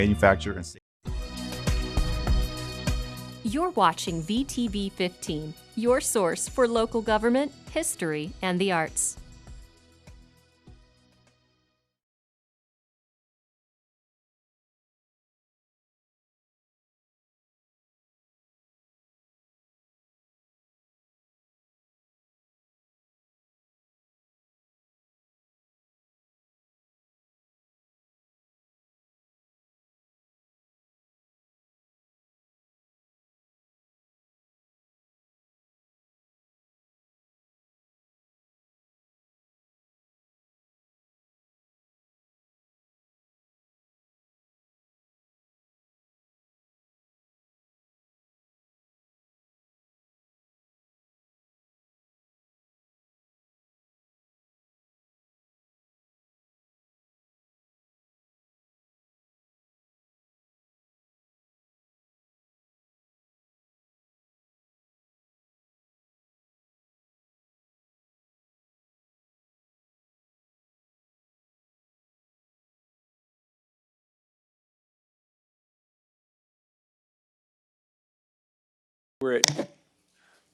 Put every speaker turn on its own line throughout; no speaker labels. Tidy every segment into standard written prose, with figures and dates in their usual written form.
manufacture and safety.
You're watching VTV 15, your source for local government, history, and the arts.
We're at,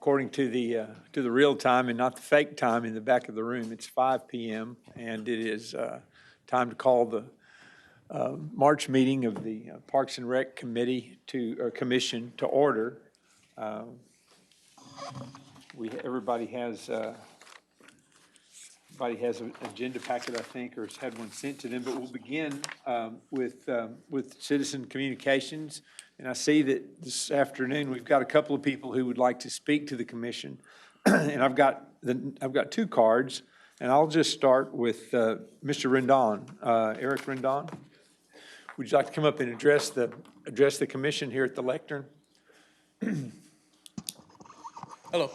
according to the real time and not the fake time in the back of the room, it's 5 p.m. and it is time to call the March meeting of the Parks and Rec Committee Commission to order. Everybody has an agenda packet, I think, or has had one sent to them. But we'll begin with citizen communications. And I see that this afternoon we've got a couple of people who would like to speak to the commission. And I've got two cards, and I'll just start with Mr. Rendon, Eric Rendon. Would you like to come up and address the commission here at the lectern?
Hello.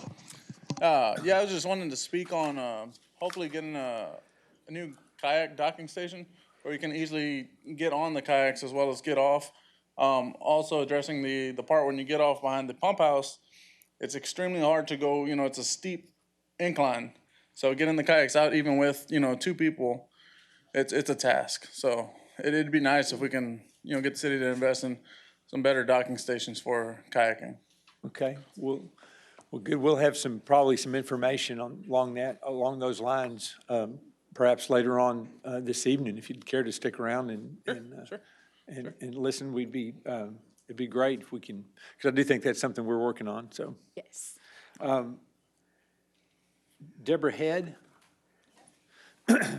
Yeah, I was just wanting to speak on hopefully getting a new kayak docking station where you can easily get on the kayaks as well as get off. Also addressing the part when you get off behind the pump house, it's extremely hard to go, it's a steep incline. So getting the kayaks out even with, two people, it's a task. So it'd be nice if we can, get the city to invest in some better docking stations for kayaking.
Okay, well, good. We'll have probably some information along those lines, perhaps later on this evening. If you'd care to stick around and listen, it'd be great if we can, because I do think that's something we're working on. So
Yes.
Deborah Head.
Kind of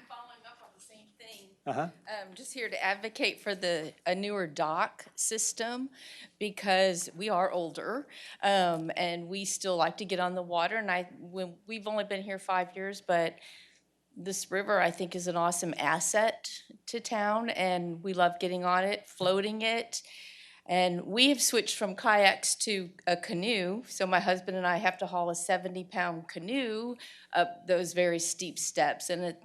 following up on the same thing. Just here to advocate for a newer dock system because we are older and we still like to get on the water. And we've only been here 5 years, but this river I think is an awesome asset to town, and we love getting on it, floating it. And we have switched from kayaks to a canoe. So my husband and I have to haul a 70-pound canoe up those very steep steps, and it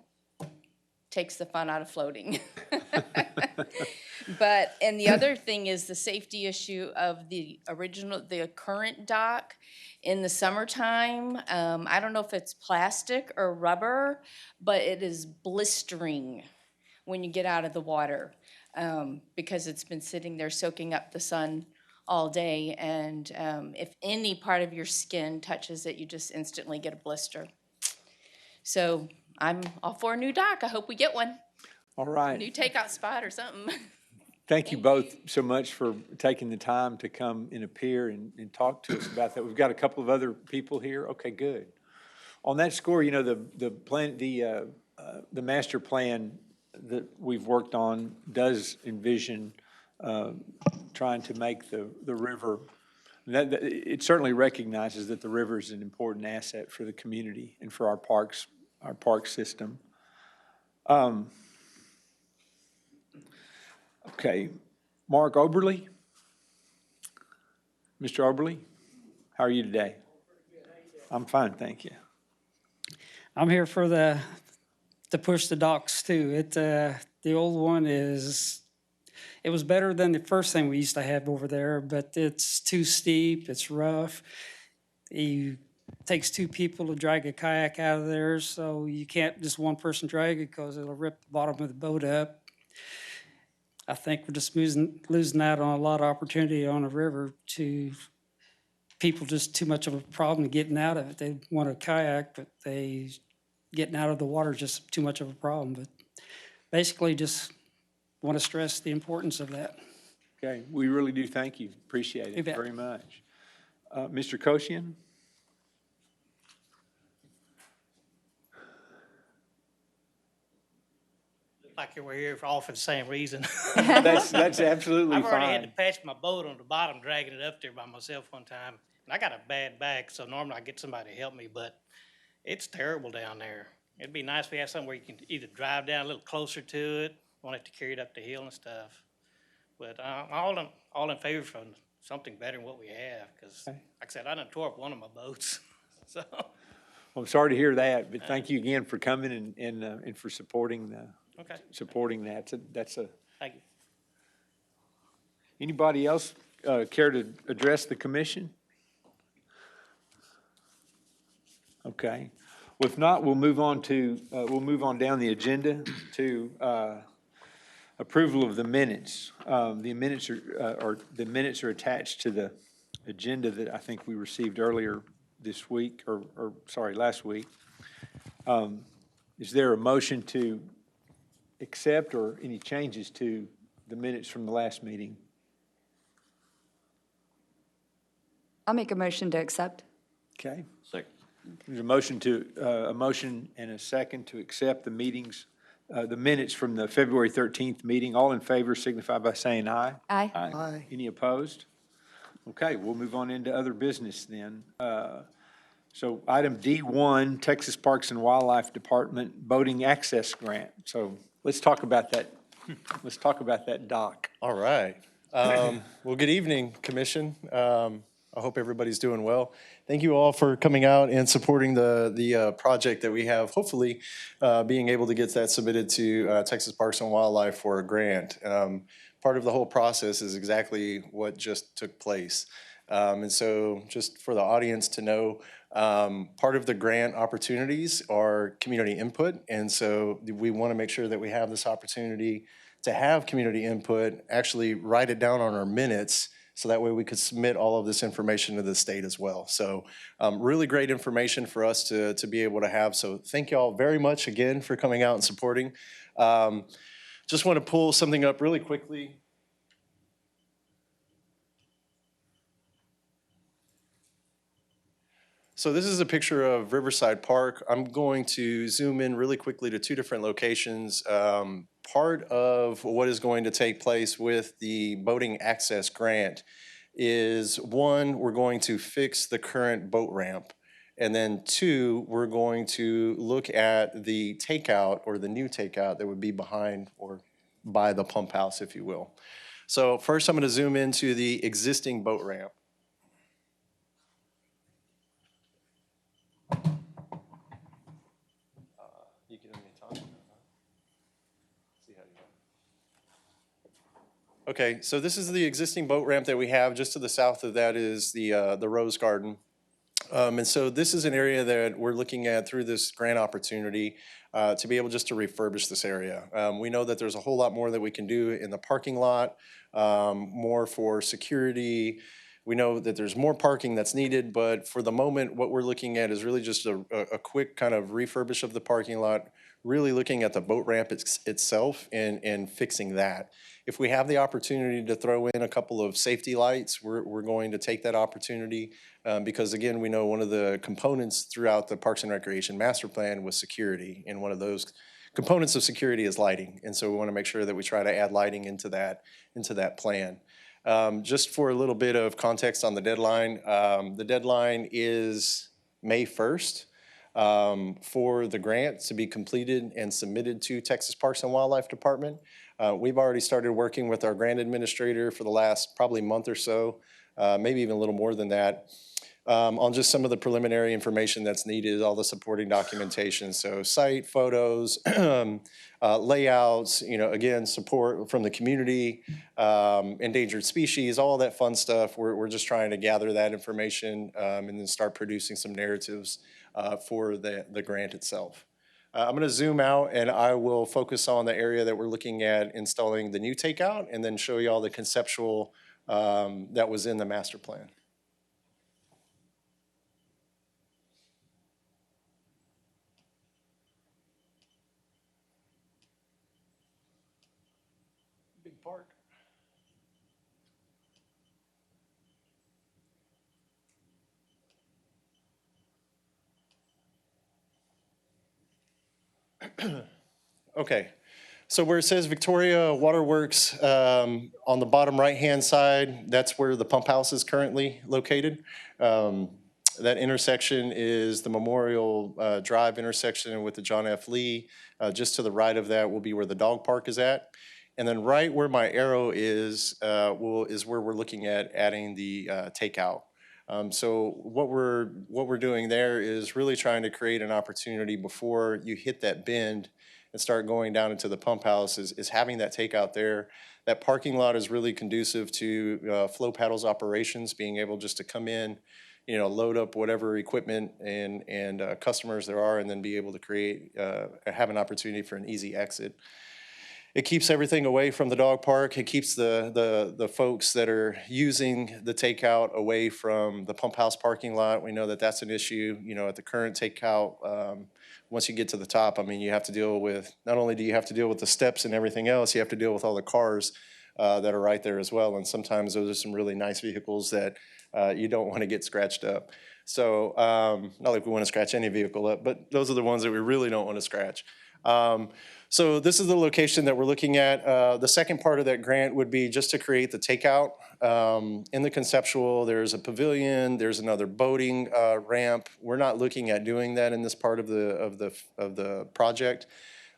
takes the fun out of floating. And the other thing is the safety issue of the current dock in the summertime. I don't know if it's plastic or rubber, but it is blistering when you get out of the water because it's been sitting there soaking up the sun all day. And if any part of your skin touches it, you just instantly get a blister. So I'm all for a new dock. I hope we get one.
All right.
New takeout spot or something.
Thank you both so much for taking the time to come and appear and talk to us about that. We've got a couple of other people here. Okay, good. On that score, the master plan that we've worked on does envision trying to make the river. It certainly recognizes that the river is an important asset for the community and for our park system. Okay, Mark Oberly. Mr. Oberly, how are you today? I'm fine, thank you.
I'm here for to push the docks too. The old one it was better than the first thing we used to have over there, but it's too steep, it's rough. It takes two people to drag a kayak out of there, so you can't just one person drag it because it'll rip the bottom of the boat up. I think we're just losing out on a lot of opportunity on a river to people, just too much of a problem getting out of it. They want to kayak, but getting out of the water is just too much of a problem. But basically just want to stress the importance of that.
Okay, we really do thank you. Appreciate
You
it
bet.
very much. Mr. Koshian?
Like you were here all for the same reason.
That's absolutely
I've already had to
fine.
patch my boat on the bottom, dragging it up there by myself one time. And I got a bad back, so normally I get somebody to help me, but it's terrible down there. It'd be nice if we had something where you can either drive down a little closer to it, won't have to carry it up the hill and stuff. But all in favor for something better than what we have, because like I said, I done tore up one of my boats, so.
I'm sorry to hear that, but thank you again for coming and for supporting
Okay,
that. That's a,
thank you.
anybody else care to address the commission? Okay. Well, if not, we'll move on down the agenda to approval of the minutes. The minutes are attached to the agenda that I think we received earlier this week, or sorry, last week. Is there a motion to accept or any changes to the minutes from the last meeting?
I'll make a motion to accept.
Okay. Second. There's a motion and a second to accept the minutes from the February 13th meeting. All in favor signify by saying aye.
Aye.
Aye. Any opposed? Okay, we'll move on into other business then. So item D1, Texas Parks and Wildlife Department Boating Access Grant. So let's talk about that. Let's talk about that dock.
All right. Well, good evening, Commission. I hope everybody's doing well. Thank you all for coming out and supporting the project that we have, hopefully being able to get that submitted to Texas Parks and Wildlife for a grant. Part of the whole process is exactly what just took place. And so just for the audience to know, part of the grant opportunities are community input. And so we want to make sure that we have this opportunity to have community input, actually write it down on our minutes, so that way we could submit all of this information to the state as well. So really great information for us to be able to have. So thank you all very much again for coming out and supporting. Just want to pull something up really quickly. So this is a picture of Riverside Park. I'm going to zoom in really quickly to two different locations. Part of what is going to take place with the boating access grant is, one, we're going to fix the current boat ramp. And then two, we're going to look at the takeout, or the new takeout that would be behind or by the pump house, if you will. So first I'm going to zoom into the existing boat ramp. You can hear me talking. See how you go. Okay, so this is the existing boat ramp that we have. Just to the south of that is the Rose Garden. And so this is an area that we're looking at through this grant opportunity to be able just to refurbish this area. We know that there's a whole lot more that we can do in the parking lot, more for security. We know that there's more parking that's needed, but for the moment, what we're looking at is really just a quick kind of refurbish of the parking lot, really looking at the boat ramp itself and fixing that. If we have the opportunity to throw in a couple of safety lights, we're going to take that opportunity because, again, we know one of the components throughout the Parks and Recreation Master Plan was security, and one of those components of security is lighting. And so we want to make sure that we try to add lighting into that plan. Just for a little bit of context on the deadline is May 1st for the grant to be completed and submitted to Texas Parks and Wildlife Department. We've already started working with our grant administrator for the last probably month or so, maybe even a little more than that, on just some of the preliminary information that's needed, all the supporting documentation. So site photos, layouts, again, support from the community, endangered species, all that fun stuff. We're just trying to gather that information and then start producing some narratives for the grant itself. I'm going to zoom out and I will focus on the area that we're looking at installing the new takeout and then show you all the conceptual that was in the master plan. Big park. Okay, so where it says Victoria Waterworks, on the bottom right-hand side, that's where the pump house is currently located. That intersection is the Memorial Drive intersection with the John F. Lee. Just to the right of that will be where the dog park is at. And then right where my arrow is where we're looking at adding the takeout. So what we're doing there is really trying to create an opportunity before you hit that bend and start going down into the pump house is having that takeout there. That parking lot is really conducive to Flow Paddles operations, being able just to come in, load up whatever equipment and customers there are, and then be able to have an opportunity for an easy exit. It keeps everything away from the dog park. It keeps the folks that are using the takeout away from the pump house parking lot. We know that that's an issue, at the current takeout. Once you get to the top, I mean, you have to deal with, not only do you have to deal with the steps and everything else, you have to deal with all the cars that are right there as well. And sometimes those are some really nice vehicles that you don't want to get scratched up. So not like we want to scratch any vehicle up, but those are the ones that we really don't want to scratch. So this is the location that we're looking at. The second part of that grant would be just to create the takeout. In the conceptual, there's a pavilion, there's another boating ramp. We're not looking at doing that in this part of the project.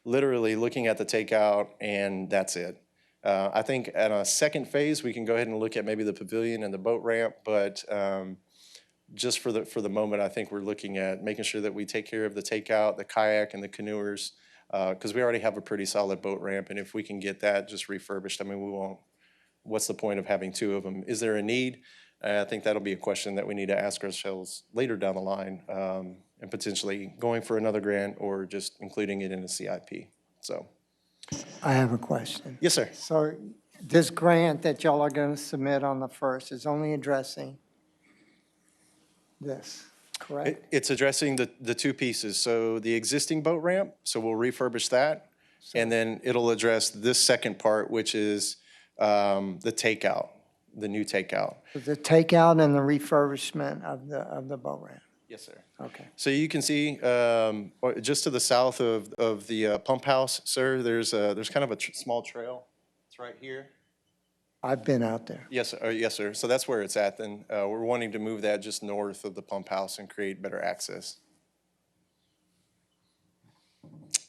Literally looking at the takeout, and that's it. I think at a second phase, we can go ahead and look at maybe the pavilion and the boat ramp, but just for the moment, I think we're looking at making sure that we take care of the takeout, the kayak, and the canoers, because we already have a pretty solid boat ramp, and if we can get that just refurbished, I mean, we won't. What's the point of having two of them? Is there a need? I think that'll be a question that we need to ask ourselves later down the line, and potentially going for another grant or just including it in a CIP. So,
I have a question.
yes, sir.
So this grant that y'all are going to submit on the first is only addressing this, correct?
It's addressing the two pieces. So the existing boat ramp, so we'll refurbish that, and then it'll address this second part, which is the takeout, the new takeout.
The takeout and the refurbishment of the boat ramp.
Yes, sir.
Okay.
So you can see just to the south of the pump house, sir, there's kind of a small trail. It's right here.
I've been out there.
Yes, sir. Yes, sir. So that's where it's at then. We're wanting to move that just north of the pump house and create better access.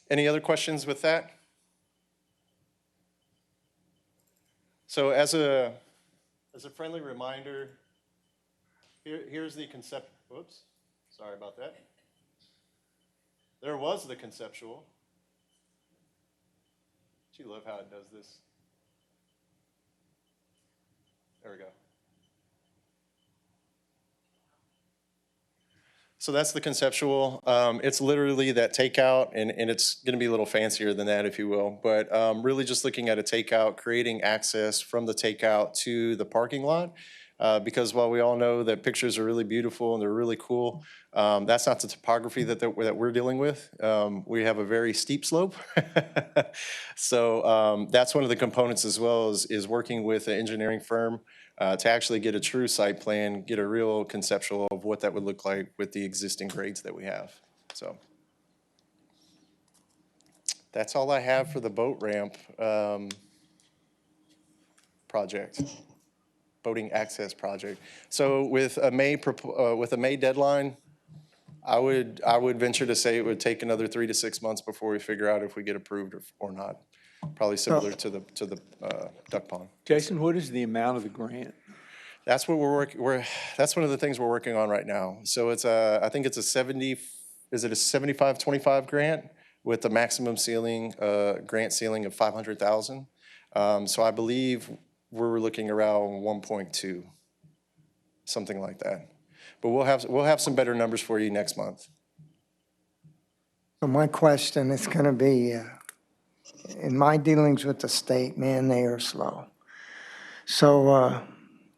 Any other questions with that? So as a friendly reminder, here's the concept. Whoops, sorry about that. There was the conceptual. Gee, love how it does this. There we go. So that's the conceptual. It's literally that takeout, and it's going to be a little fancier than that, if you will. But really just looking at a takeout, creating access from the takeout to the parking lot. Because while we all know that pictures are really beautiful and they're really cool, that's not the topography that we're dealing with. We have a very steep slope. So that's one of the components as well is working with an engineering firm to actually get a true site plan, get a real conceptual of what that would look like with the existing grades that we have. So that's all I have for the boat ramp project. Boating access project. So with a May deadline, I would venture to say it would take another 3 to 6 months before we figure out if we get approved or not. Probably similar to the duck pond.
Jason, what is the amount of the grant?
That's what that's one of the things we're working on right now. So it's I think it's a 75-25 grant with the maximum ceiling, grant ceiling of 500,000. So I believe we're looking around 1.2, something like that. But we'll have some better numbers for you next month.
So my question is going to be, in my dealings with the state, man, they are slow. So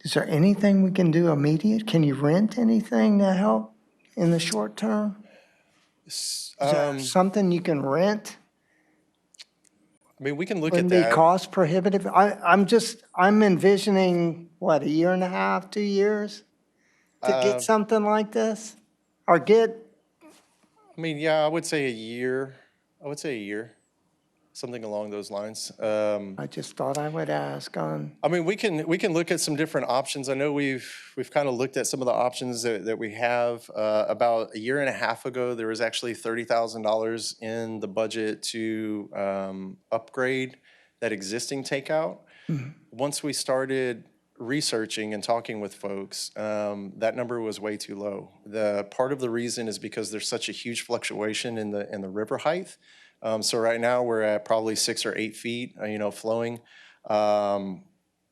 is there anything we can do immediate? Can you rent anything to help in the short term? Is there something you can rent?
I mean, we can look at
Wouldn't be
that.
cost prohibitive? I'm envisioning, what, a year and a half, 2 years? To get something like this? Or get,
I mean, yeah, I would say a year. I would say a year, something along those lines.
I just thought I would ask on,
I mean, we can look at some different options. I know we've kind of looked at some of the options that we have. About a year and a half ago, there was actually $30,000 in the budget to upgrade that existing takeout. Once we started researching and talking with folks, that number was way too low. The part of the reason is because there's such a huge fluctuation in the river height. So right now we're at probably 6 or 8 feet, flowing.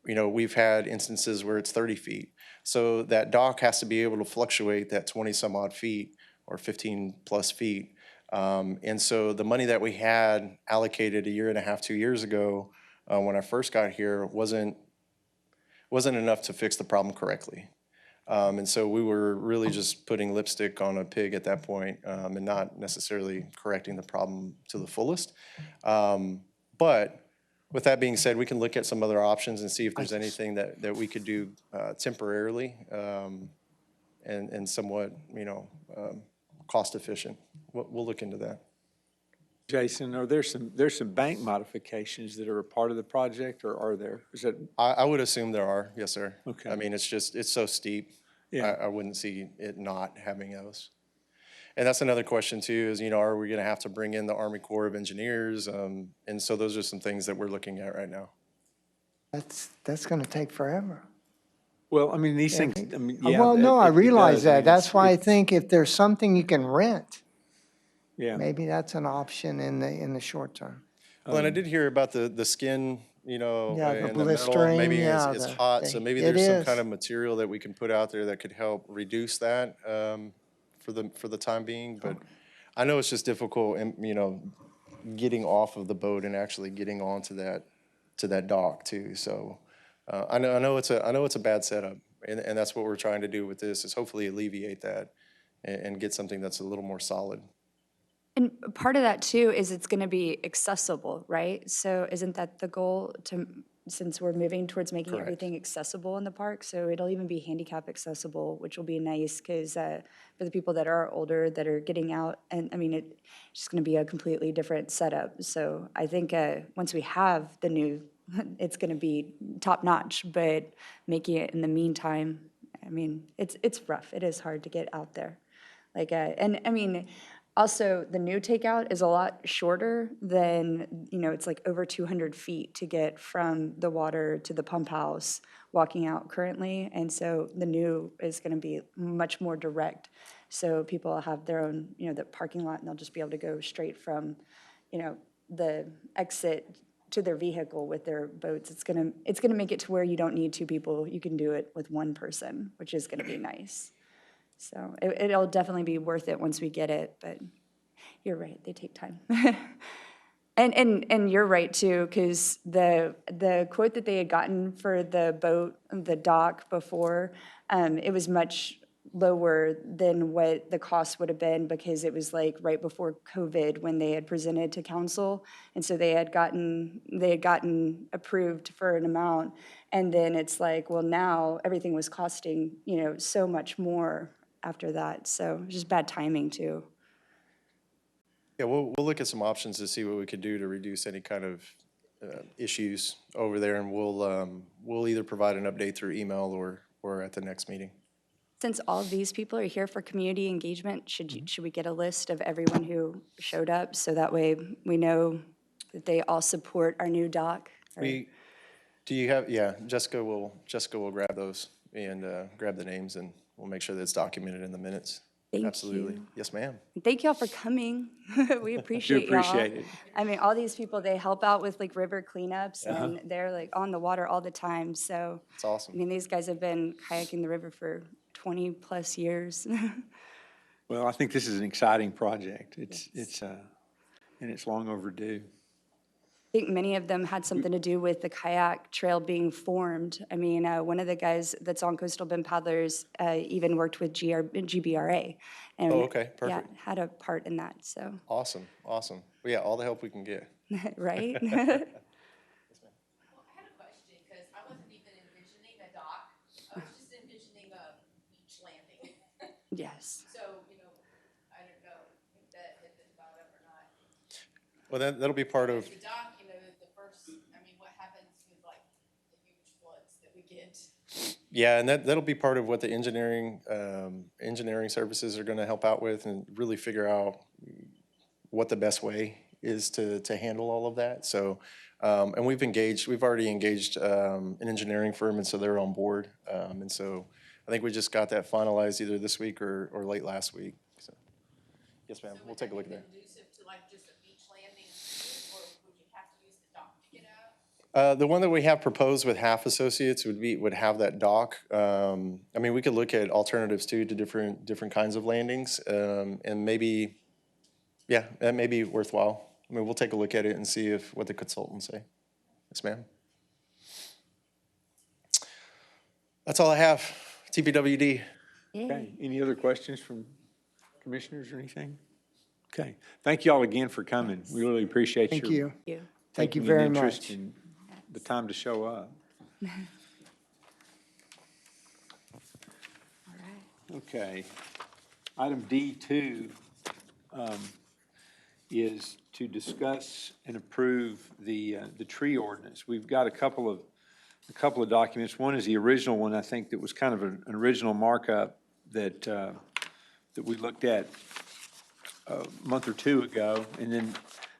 We've had instances where it's 30 feet. So that dock has to be able to fluctuate that 20 some odd feet or 15 plus feet. And so the money that we had allocated a year and a half, 2 years ago, when I first got here, wasn't enough to fix the problem correctly. And so we were really just putting lipstick on a pig at that point, and not necessarily correcting the problem to the fullest. But with that being said, we can look at some other options and see if there's anything that we could do temporarily, and somewhat, cost efficient. We'll look into that.
Jason, are there's some bank modifications that are a part of the project, or are there? Is that,
I would assume there are, yes, sir.
Okay.
I mean, it's so steep.
Yeah.
I wouldn't see it not having those. And that's another question too, is, are we gonna have to bring in the Army Corps of Engineers? And so those are some things that we're looking at right now.
that's going to take forever.
well, I mean, these things, I mean, yeah.
Well, no, I
it
realize
does. I
that.
mean,
That's why I
it's-
think if there's something you can rent,
Yeah.
maybe that's an option in the short term.
Well, and I did hear about the skin,
Yeah, the
and the metal,
blistering,
maybe
yeah,
it's
the-
hot, so maybe
it
there's some
is.
kind of material that we can put out there that could help reduce that, for the time being, but I know it's just difficult, and, getting off of the boat and actually getting onto that dock too, so, I know it's a bad setup, and that's what we're trying to do with this, is hopefully alleviate that and get something that's a little more solid.
And part of that too is it's going to be accessible, right? So isn't that the goal since we're moving towards making
Correct.
everything accessible in the park? So it'll even be handicap accessible, which will be nice because for the people that are older that are getting out, and I mean, it's just going to be a completely different setup. So I think once we have the new, it's going to be top notch, but making it in the meantime, I mean, it's rough. It is hard to get out there. And I mean, also, the new takeout is a lot shorter than, it's like over 200 feet to get from the water to the pump house walking out currently. And so the new is going to be much more direct. So people have their own, the parking lot, and they'll just be able to go straight from, the exit to their vehicle with their boats. It's gonna make it to where you don't need 2 people. You can do it with 1 person, which is going to be nice. So it'll definitely be worth it once we get it, but you're right, they take time. And you're right too, because the quote that they had gotten for the boat, the dock before, it was much lower than what the cost would have been, because it was like right before COVID when they had presented to council. And so they had gotten approved for an amount. And then it's like, well, now everything was costing, so much more after that. So it's just bad timing too.
Yeah, we'll look at some options to see what we could do to reduce any kind of issues over there, and we'll either provide an update through email or at the next meeting.
Since all of these people are here for community engagement, should we get a list of everyone who showed up, so that way we know that they all support our new dock? Or-
Jessica will grab those and grab the names, and we'll make sure that it's documented in the minutes.
Thank
Absolutely.
you.
Yes, ma'am.
Thank y'all for coming. We appreciate y'all.
appreciate it.
I mean, all these people, they help out with like river cleanups, and they're like on the water all the time. So,
It's awesome.
I mean, these guys have been kayaking the river for 20 plus years.
Well, I think this is an exciting project. And it's long overdue.
I think many of them had something to do with the kayak trail being formed. I mean, one of the guys that's on Coastal Bend Paddlers even worked with GBRA. And
Oh, okay,
yeah,
perfect.
had a part in that, so,
Awesome, awesome. Well, yeah, all the help we can get.
right?
Well, I had a question, because I wasn't even envisioning a dock. I was just envisioning a beach landing.
Yes.
So, I don't know if that had been thought of or not.
Well, that'll be part of,
The dock, the first, what happens with like the huge floods that we get?
yeah, and that'll be part of what the engineering services are gonna help out with and really figure out what the best way is to handle all of that. So, and we've already engaged an engineering firm, and so they're on board. And so I think we just got that finalized either this week or late last week. So, yes, ma'am, we'll take a look at that.
Conducive to like just a beach landing, or would you have to use the dock to get out?
The one that we have proposed with Half Associates would have that dock. I mean, we could look at alternatives too to different kinds of landings, and maybe, yeah, that may be worthwhile. I mean, we'll take a look at it and see what the consultants say. Yes, ma'am. That's all I have. TPWD.
Okay, any other questions from commissioners or anything? Okay, thank you all again for coming. We really appreciate
Thank
your
you.
You.
Thank you
taking an
very
interest
much.
and the time to show up. Okay. Item D2 is to discuss and approve the tree ordinance. We've got a couple of documents. One is the original one, I think, that was kind of an original markup that we looked at a month or two ago. And then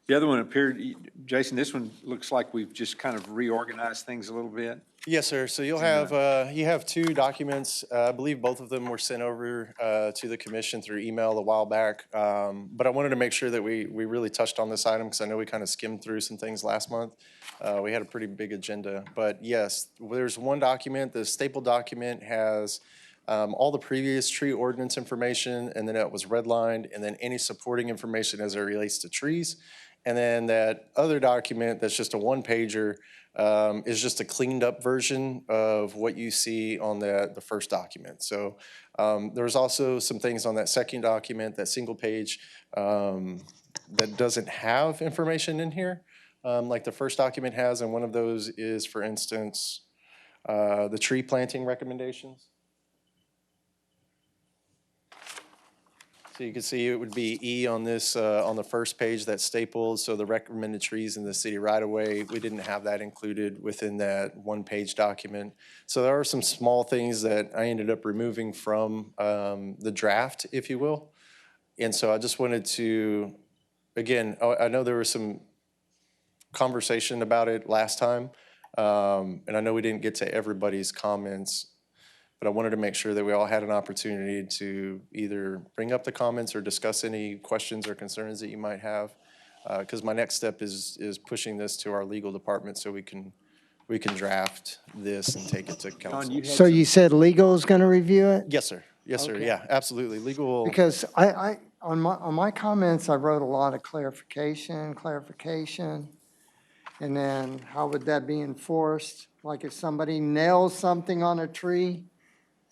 the other one appeared, Jason, this one looks like we've just kind of reorganized things a little bit.
Yes, sir. So you have two documents. I believe both of them were sent over to the commission through email a while back. But I wanted to make sure that we really touched on this item because I know we kind of skimmed through some things last month. We had a pretty big agenda. But yes, there's one document. The staple document has all the previous tree ordinance information, and then it was redlined, and then any supporting information as it relates to trees. And then that other document that's just a one-pager is just a cleaned up version of what you see on the first document. So there's also some things on that second document, that single page, that doesn't have information in here, like the first document has, and one of those is, for instance, the tree planting recommendations. So you can see it would be E on this, on the first page that's stapled, so the recommended trees in the city right away, we didn't have that included within that one-page document. So there are some small things that I ended up removing from the draft, if you will. And so I just wanted to, again, I know there was some conversation about it last time, and I know we didn't get to everybody's comments, but I wanted to make sure that we all had an opportunity to either bring up the comments or discuss any questions or concerns that you might have. Because my next step is pushing this to our legal department so we can draft this and take it to council.
you had
So you said legal is going to review it?
Yes, sir. Yes, sir. Yeah, absolutely. Legal will.
Because on my comments, I wrote a lot of clarification. And then how would that be enforced? Like if somebody nails something on a tree,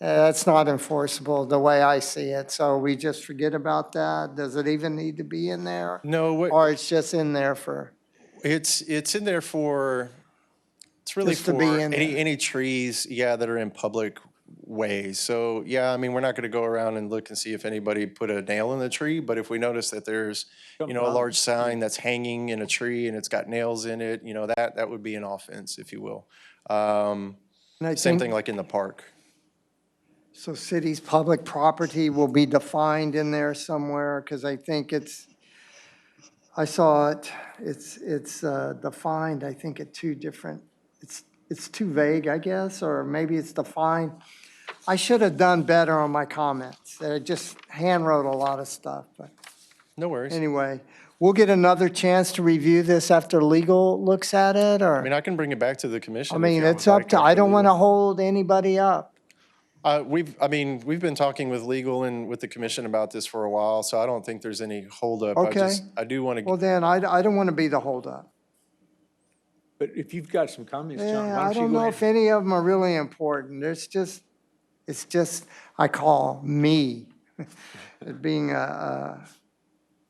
that's not enforceable the way I see it. So we just forget about that. Does it even need to be in there?
No,
Or it's just in there for,
it's in there for, it's really
Just to
for
be in there.
any trees, yeah, that are in public ways. So, yeah, I mean, we're not gonna go around and look and see if anybody put a nail in the tree, but if we notice that there's, a large sign that's hanging in a tree and it's got nails in it, that would be an offense, if you will.
and I
Same
think,
thing like in the park.
so city's public property will be defined in there somewhere, because I think I saw it's defined, I think, at two different, it's too vague, I guess, or maybe it's defined. I should have done better on my comments. I just hand wrote a lot of stuff, but
No worries.
anyway. We'll get another chance to review this after legal looks at it,
I mean,
or,
I can bring it back to the commission.
I
if
mean,
y'all
it's
would
up
like
to, I
after
don't want to
legal.
hold anybody up.
We've been talking with legal and with the commission about this for a while, so I don't think there's any holdup.
Okay.
I do want
Well,
to,
then, I don't want to be the holdup.
But if you've got some comments, John,
Yeah,
why
I
don't you
don't
go
know
ahead?
if any of them are really important. It's just, I call me being the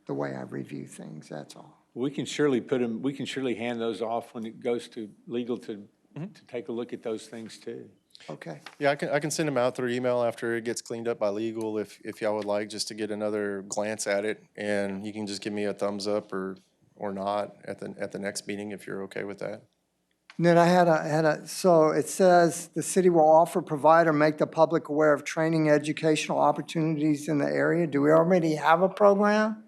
way I review things, that's all.
We can surely we can surely hand those off when it goes to legal to take a look at those things too.
Okay.
yeah, I can send them out through email after it gets cleaned up by legal if y'all would like, just to get another glance at it. And you can just give me a thumbs up or not at the next meeting if you're okay with that.
And then I had a, so it says, the city will offer, provide, or make the public aware of training, educational opportunities in the area. Do we already have a program?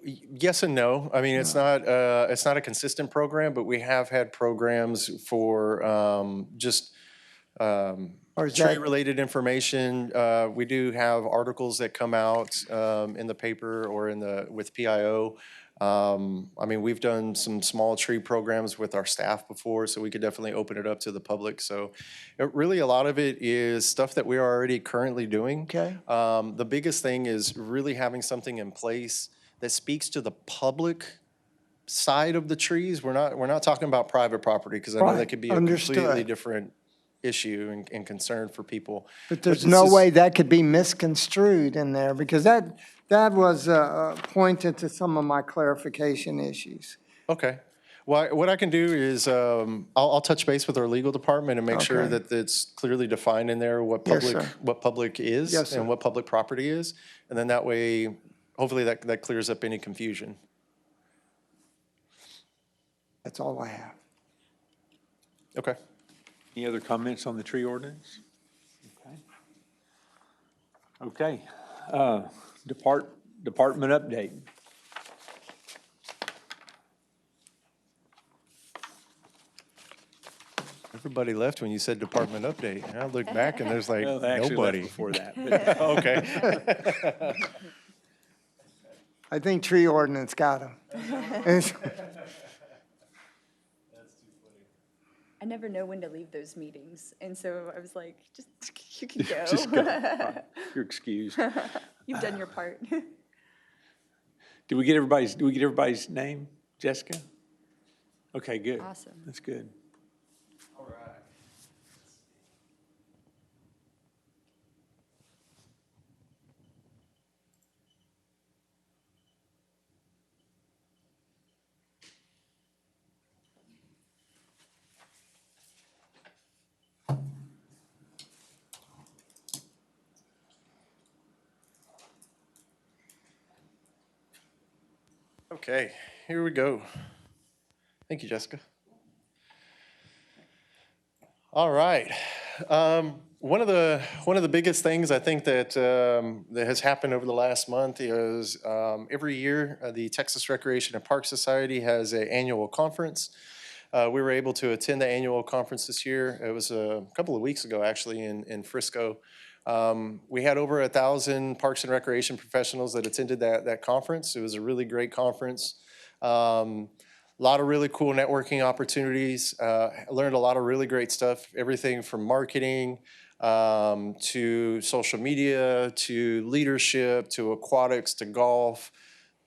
Yes and no. I mean, it's not a consistent program, but we have had programs for just
Or is that,
tree-related information. We do have articles that come out in the paper or with PIO. I mean, we've done some small tree programs with our staff before, so we could definitely open it up to the public. So really, a lot of it is stuff that we are already currently doing.
Okay.
The biggest thing is really having something in place that speaks to the public side of the trees. We're not talking about private property, because I know that
Right,
could be a
understood.
completely different issue and concern for people.
but there's
this
no
is-
way that could be misconstrued in there, because that was pointed to some of my clarification issues.
Okay. Well, what I can do is, I'll touch base with our legal department and make sure
Okay.
that it's clearly defined in there what
Yes,
public,
sir.
what public is
Yes, sir.
and what public property is. And then that way, hopefully that clears up any confusion.
That's all I have.
Okay.
Any other comments on the tree ordinance? Okay. Department update.
Everybody left when you said department update. And I look back and there's like
Well, they actually left
nobody.
before that. but-
Okay.
I think tree ordinance got them.
I never know when to leave those meetings, and so I was like, just, you can go.
Just go. All right. You're excused.
You've done your part.
Do we get everybody's name, Jessica? Okay, good.
Awesome.
That's good.
Okay, here we go. Thank you, Jessica. All right. One of the biggest things I think that that has happened over the last month is every year the Texas Recreation and Park Society has an annual conference. We were able to attend the annual conference this year. It was a couple of weeks ago, actually, in Frisco. We had over 1,000 Parks and Recreation professionals that attended that conference. It was a really great conference. A lot of really cool networking opportunities. I learned a lot of really great stuff, everything from marketing to social media, to leadership, to aquatics, to golf,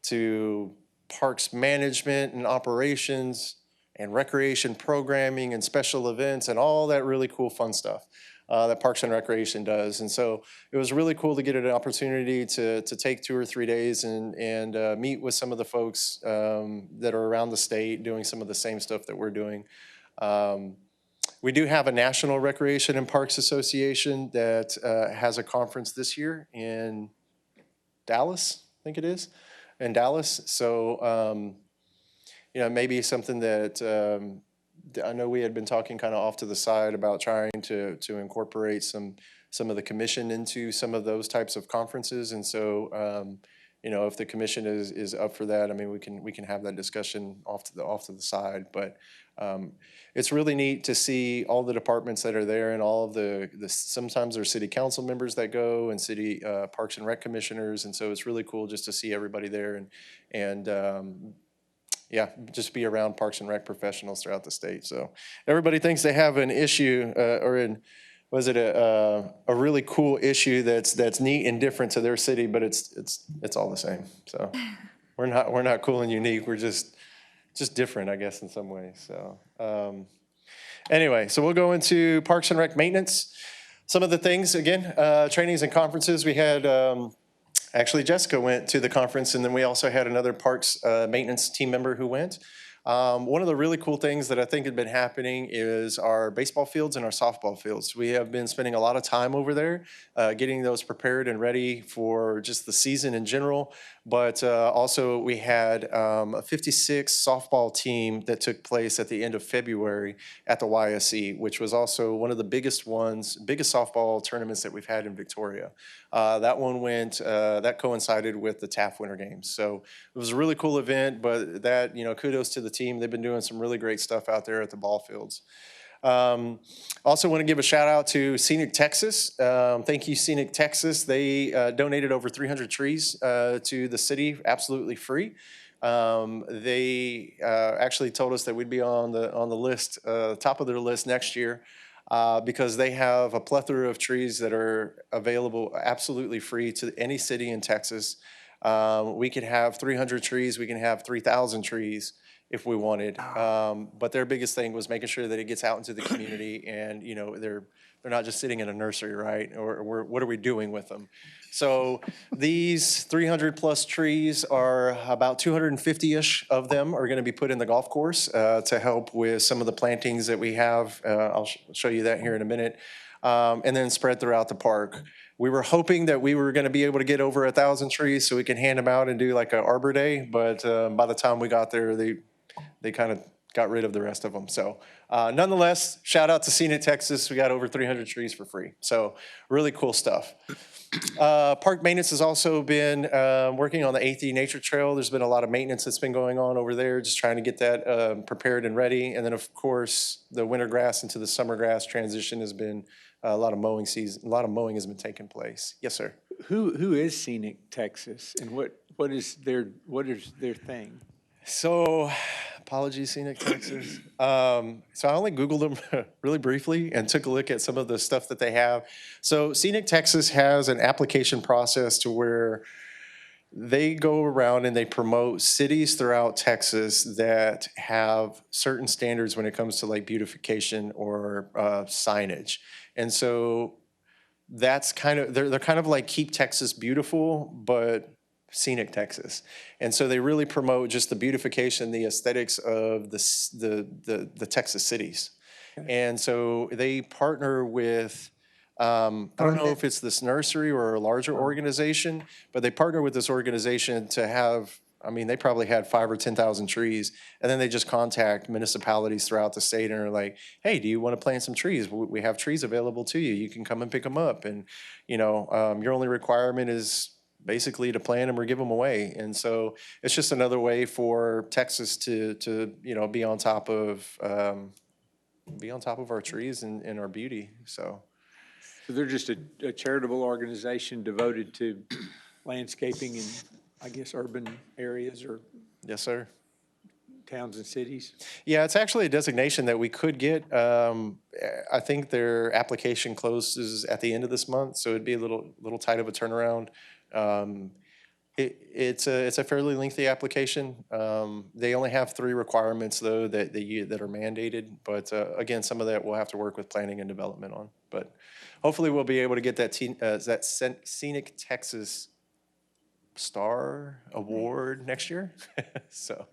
to parks management and operations, and recreation programming and special events and all that really cool fun stuff that Parks and Recreation does. And so it was really cool to get an opportunity to take 2 or 3 days and meet with some of the folks that are around the state doing some of the same stuff that we're doing. We do have a National Recreation and Parks Association that has a conference this year in Dallas, I think it is, in Dallas. So, you know, maybe something that I know we had been talking kind of off to the side about trying to incorporate some of the commission into some of those types of conferences. And so, you know, if the commission is up for that, I mean, we can have that discussion off to the side. But it's really neat to see all the departments that are there and all of the sometimes there's city council members that go and city parks and rec commissioners. And so it's really cool just to see everybody there and yeah, just be around Parks and Rec professionals throughout the state. So everybody thinks they have an issue or was it a really cool issue that's neat and different to their city, but it's all the same. So we're not cool and unique. We're just different, I guess, in some ways. So anyway, so we'll go into Parks and Rec maintenance. Some of the things, again, trainings and conferences. We had, actually Jessica went to the conference, and then we also had another Parks maintenance team member who went. One of the really cool things that I think had been happening is our baseball fields and our softball fields. We have been spending a lot of time over there, getting those prepared and ready for just the season in general. But also we had a 56 softball team that took place at the end of February at the YSE, which was also one of the biggest softball tournaments that we've had in Victoria. That one that coincided with the TAF Winter Games. So it was a really cool event, but that, kudos to the team. They've been doing some really great stuff out there at the ball fields. Also want to give a shout out to Scenic Texas. Thank you, Scenic Texas. They donated over 300 trees to the city, absolutely free. They actually told us that we'd be on the list, top of their list next year, because they have a plethora of trees that are available absolutely free to any city in Texas. We could have 300 trees. We can have 3,000 trees if we wanted. But their biggest thing was making sure that it gets out into the community, and they're not just sitting in a nursery, right? Or what are we doing with them? So these 300 plus trees are about 250-ish of them are going to be put in the golf course to help with some of the plantings that we have. I'll show you that here in a minute. And then spread throughout the park. We were hoping that we were going to be able to get over 1,000 trees so we can hand them out and do like an Arbor Day, but by the time we got there, they kind of got rid of the rest of them. So nonetheless, shout out to Scenic Texas. We got over 300 trees for free. So really cool stuff. Park maintenance has also been working on the 8th Nature Trail. There's been a lot of maintenance that's been going on over there, just trying to get that prepared and ready. And then, of course, the winter grass into the summer grass transition has been a lot of mowing season. A lot of mowing has been taking place. Yes, sir.
Who is Scenic Texas, and what is their thing?
So, apologies, Scenic Texas. So I only Googled them really briefly and took a look at some of the stuff that they have. So Scenic Texas has an application process to where they go around and they promote cities throughout Texas that have certain standards when it comes to like beautification or signage. And so that's they're kind of like Keep Texas Beautiful, but Scenic Texas. And so they really promote just the beautification, the aesthetics of the Texas cities. And so they partner with, I don't know if it's this nursery or a larger organization, but they partner with this organization to have, they probably had 5,000 or 10,000 trees. And then they just contact municipalities throughout the state and are like, hey, do you want to plant some trees? We have trees available to you. You can come and pick them up. And, your only requirement is basically to plant them or give them away. And so it's just another way for Texas to be on top of our trees and our beauty. So
they're just a charitable organization devoted to landscaping in, I guess, urban areas or
yes, sir.
Towns and cities? Yeah,
it's actually a designation that we could get. I think their application closes at the end of this month, so it'd be a little tight of a turnaround. It's a fairly lengthy application. They only have 3 requirements though that are mandated, but again, some of that we'll have to work with planning and development on. But hopefully we'll be able to get that Scenic Texas Star Award next year. So.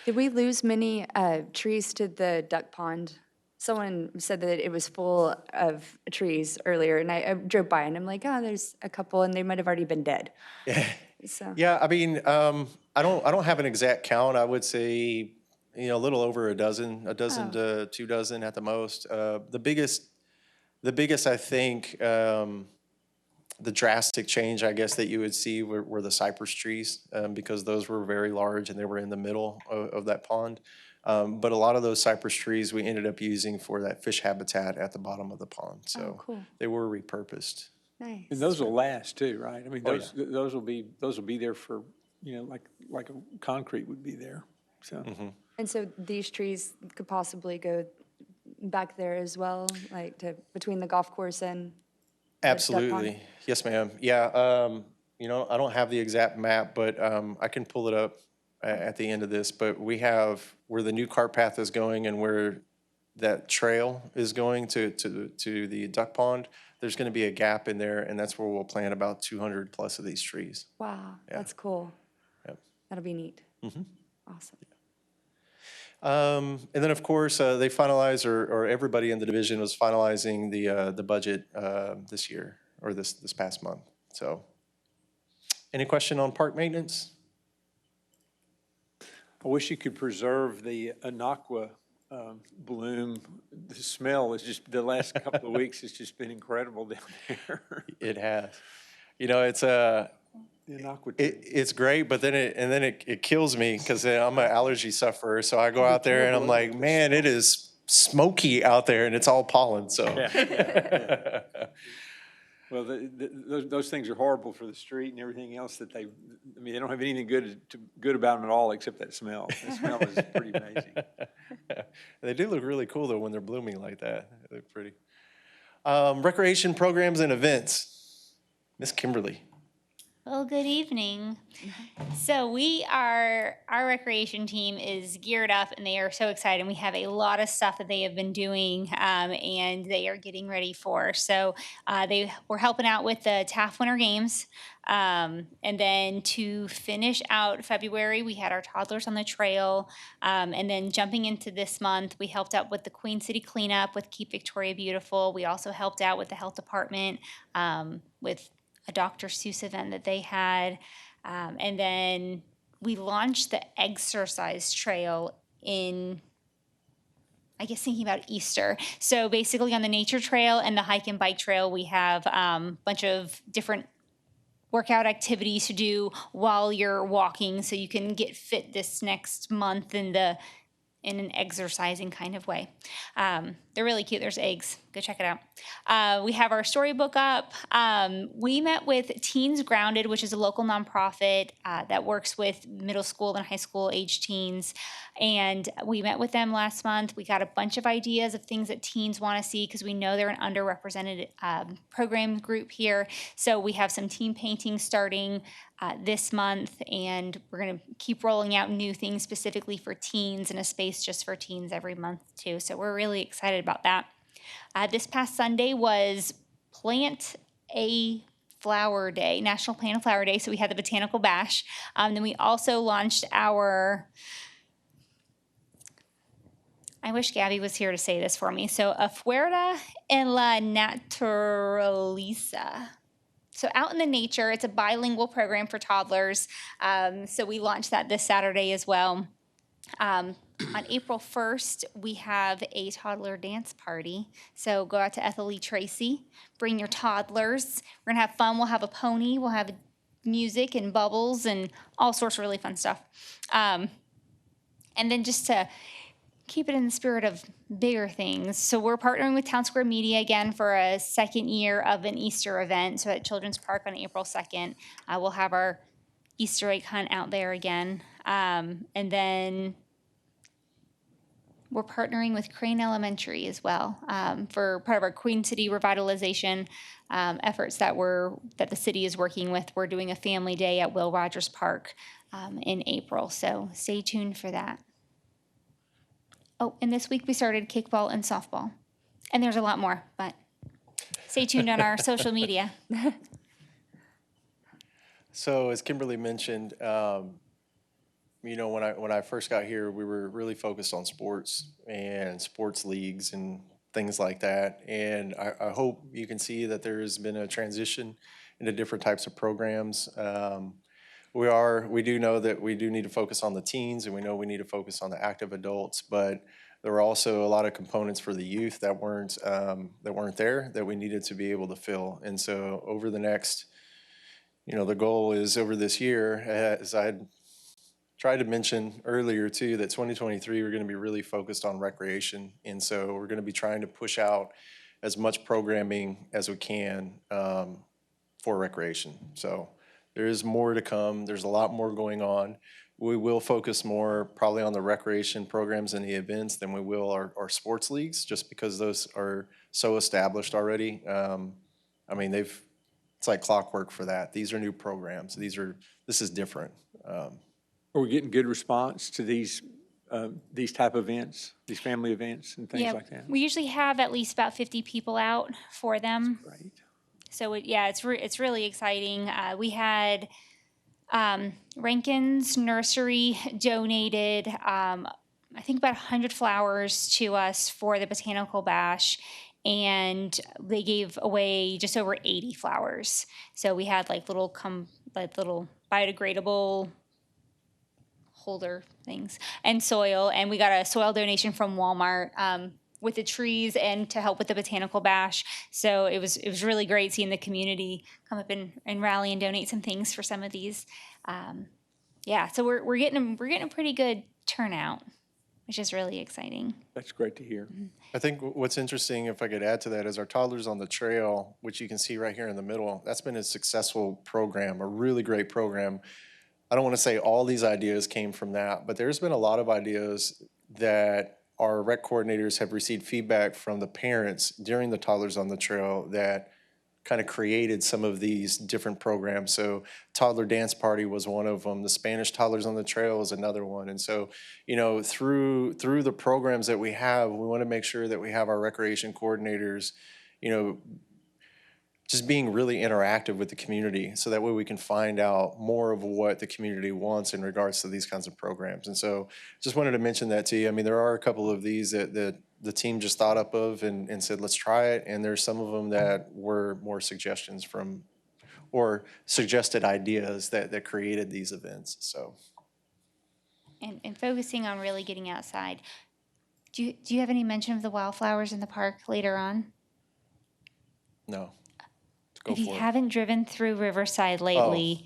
Did we lose many trees to the duck pond? Someone said that it was full of trees earlier, and I drove by and I'm like, oh, there's a couple, and they might have already been dead.
Yeah.
So.
Yeah, I don't have an exact count. I would say, a little over a dozen to 2 dozen at the most. The biggest, I think, the drastic change, I guess, that you would see were the cypress trees, because those were very large and they were in the middle of that pond. But a lot of those cypress trees we ended up using for that fish habitat at the bottom of the pond. So
cool.
They were repurposed.
Nice.
And those will last too, right? Those will be there for, like a concrete would be there. So.
And so these trees could possibly go back there as well, like between the golf course and?
Absolutely. Yes, ma'am. Yeah, I don't have the exact map, but I can pull it up at the end of this. But we have where the new cart path is going and where that trail is going to the duck pond. There's going to be a gap in there, and that's where we'll plant about 200 plus of these trees.
Wow, that's cool.
Yep.
That'll be neat. Awesome.
And then, of course, they finalized, or everybody in the division was finalizing the budget this year, or this past month. So, any question on park maintenance?
I wish you could preserve the Anaqua bloom. The smell is just, the last couple of weeks, it's just been incredible down there.
It has. It's a.
The Anaqua tree.
It's great, but then it kills me because I'm an allergy sufferer. So I go out there and I'm like, man, it is smoky out there, and it's all pollen. So.
Yeah. Well, those things are horrible for the street and everything else that they don't have anything good about them at all except that smell. The smell is pretty amazing.
They do look really cool though when they're blooming like that. They look pretty. Recreation programs and events. Miss Kimberly.
Well, good evening. So our recreation team is geared up and they are so excited. We have a lot of stuff that they have been doing and they are getting ready for. So they were helping out with the TAF Winter Games. And then to finish out February, we had our toddlers on the trail. And then jumping into this month, we helped out with the Queen City cleanup with Keep Victoria Beautiful. We also helped out with the health department with a Dr. Seuss event that they had. And then we launched the exercise trail in, I guess, thinking about Easter. So basically on the nature trail and the hike and bike trail, we have a bunch of different workout activities to do while you're walking so you can get fit this next month in an exercising kind of way. They're really cute. There's eggs. Go check it out. We have our storybook up. We met with Teens Grounded, which is a local nonprofit that works with middle school and high school age teens. And we met with them last month. We got a bunch of ideas of things that teens want to see because we know they're an underrepresented program group here. So we have some teen painting starting this month, and we're going to keep rolling out new things specifically for teens and a space just for teens every month too. So we're really excited about that. This past Sunday was Plant a Flower Day, National Plant a Flower Day. So we had the Botanical Bash. Then we also launched our, I wish Gabby was here to say this for me. So Afuera en la Naturaleza. So out in the nature, it's a bilingual program for toddlers. So we launched that this Saturday as well. On April 1st, we have a toddler dance party. So go out to Ethel Lee Tracy, bring your toddlers. We're gonna have fun. We'll have a pony. We'll have music and bubbles and all sorts of really fun stuff. And then just to keep it in the spirit of bigger things. So we're partnering with Town Square Media again for a second year of an Easter event. So at Children's Park on April 2nd, we'll have our Easter egg hunt out there again. And then we're partnering with Crane Elementary as well for part of our Queen City revitalization efforts that the city is working with. We're doing a family day at Will Rogers Park in April. So stay tuned for that. Oh, and this week we started kickball and softball. And there's a lot more, but stay tuned on our social media.
So as Kimberly mentioned, when I first got here, we were really focused on sports and sports leagues and things like that. And I hope you can see that there has been a transition into different types of programs. We do know that we do need to focus on the teens, and we know we need to focus on the active adults, but there were also a lot of components for the youth that weren't there that we needed to be able to fill. And so over the next, the goal is over this year, as I had tried to mention earlier too, that 2023 we're going to be really focused on recreation. And so we're going to be trying to push out as much programming as we can for recreation. So there is more to come. There's a lot more going on. We will focus more probably on the recreation programs and the events than we will our sports leagues, just because those are so established already. I mean, it's like clockwork for that. These are new programs. This is different.
Are we getting good response to these type events, these family events and things
Yeah,
like that?
we usually have at least about 50 people out for them.
Right.
So it's really exciting. We had Rankin's Nursery donated, I think about 100 flowers to us for the Botanical Bash, and they gave away just over 80 flowers. So we had like little biodegradable holder things and soil, and we got a soil donation from Walmart with the trees and to help with the Botanical Bash. So it was really great seeing the community come up and rally and donate some things for some of these. Yeah, so we're getting a pretty good turnout, which is really exciting.
That's great to hear.
I think what's interesting, if I could add to that, is our Toddlers on the Trail, which you can see right here in the middle. That's been a successful program, a really great program. I don't want to say all these ideas came from that, but there's been a lot of ideas that our rec coordinators have received feedback from the parents during the Toddlers on the Trail that kind of created some of these different programs. So Toddler Dance Party was one of them. The Spanish Toddlers on the Trail is another one. And so, you know, through the programs that we have, we want to make sure that we have our recreation coordinators, you know, just being really interactive with the community, so that way we can find out more of what the community wants in regards to these kinds of programs. And so just wanted to mention that to you. I mean, there are a couple of these that the team just thought up of and said, let's try it. And there's some of them that were more suggestions from, or suggested ideas that created these events, so.
And focusing on really getting outside. Do you have any mention of the wildflowers in the park later on?
No. Go
If you
for it.
haven't driven through Riverside lately,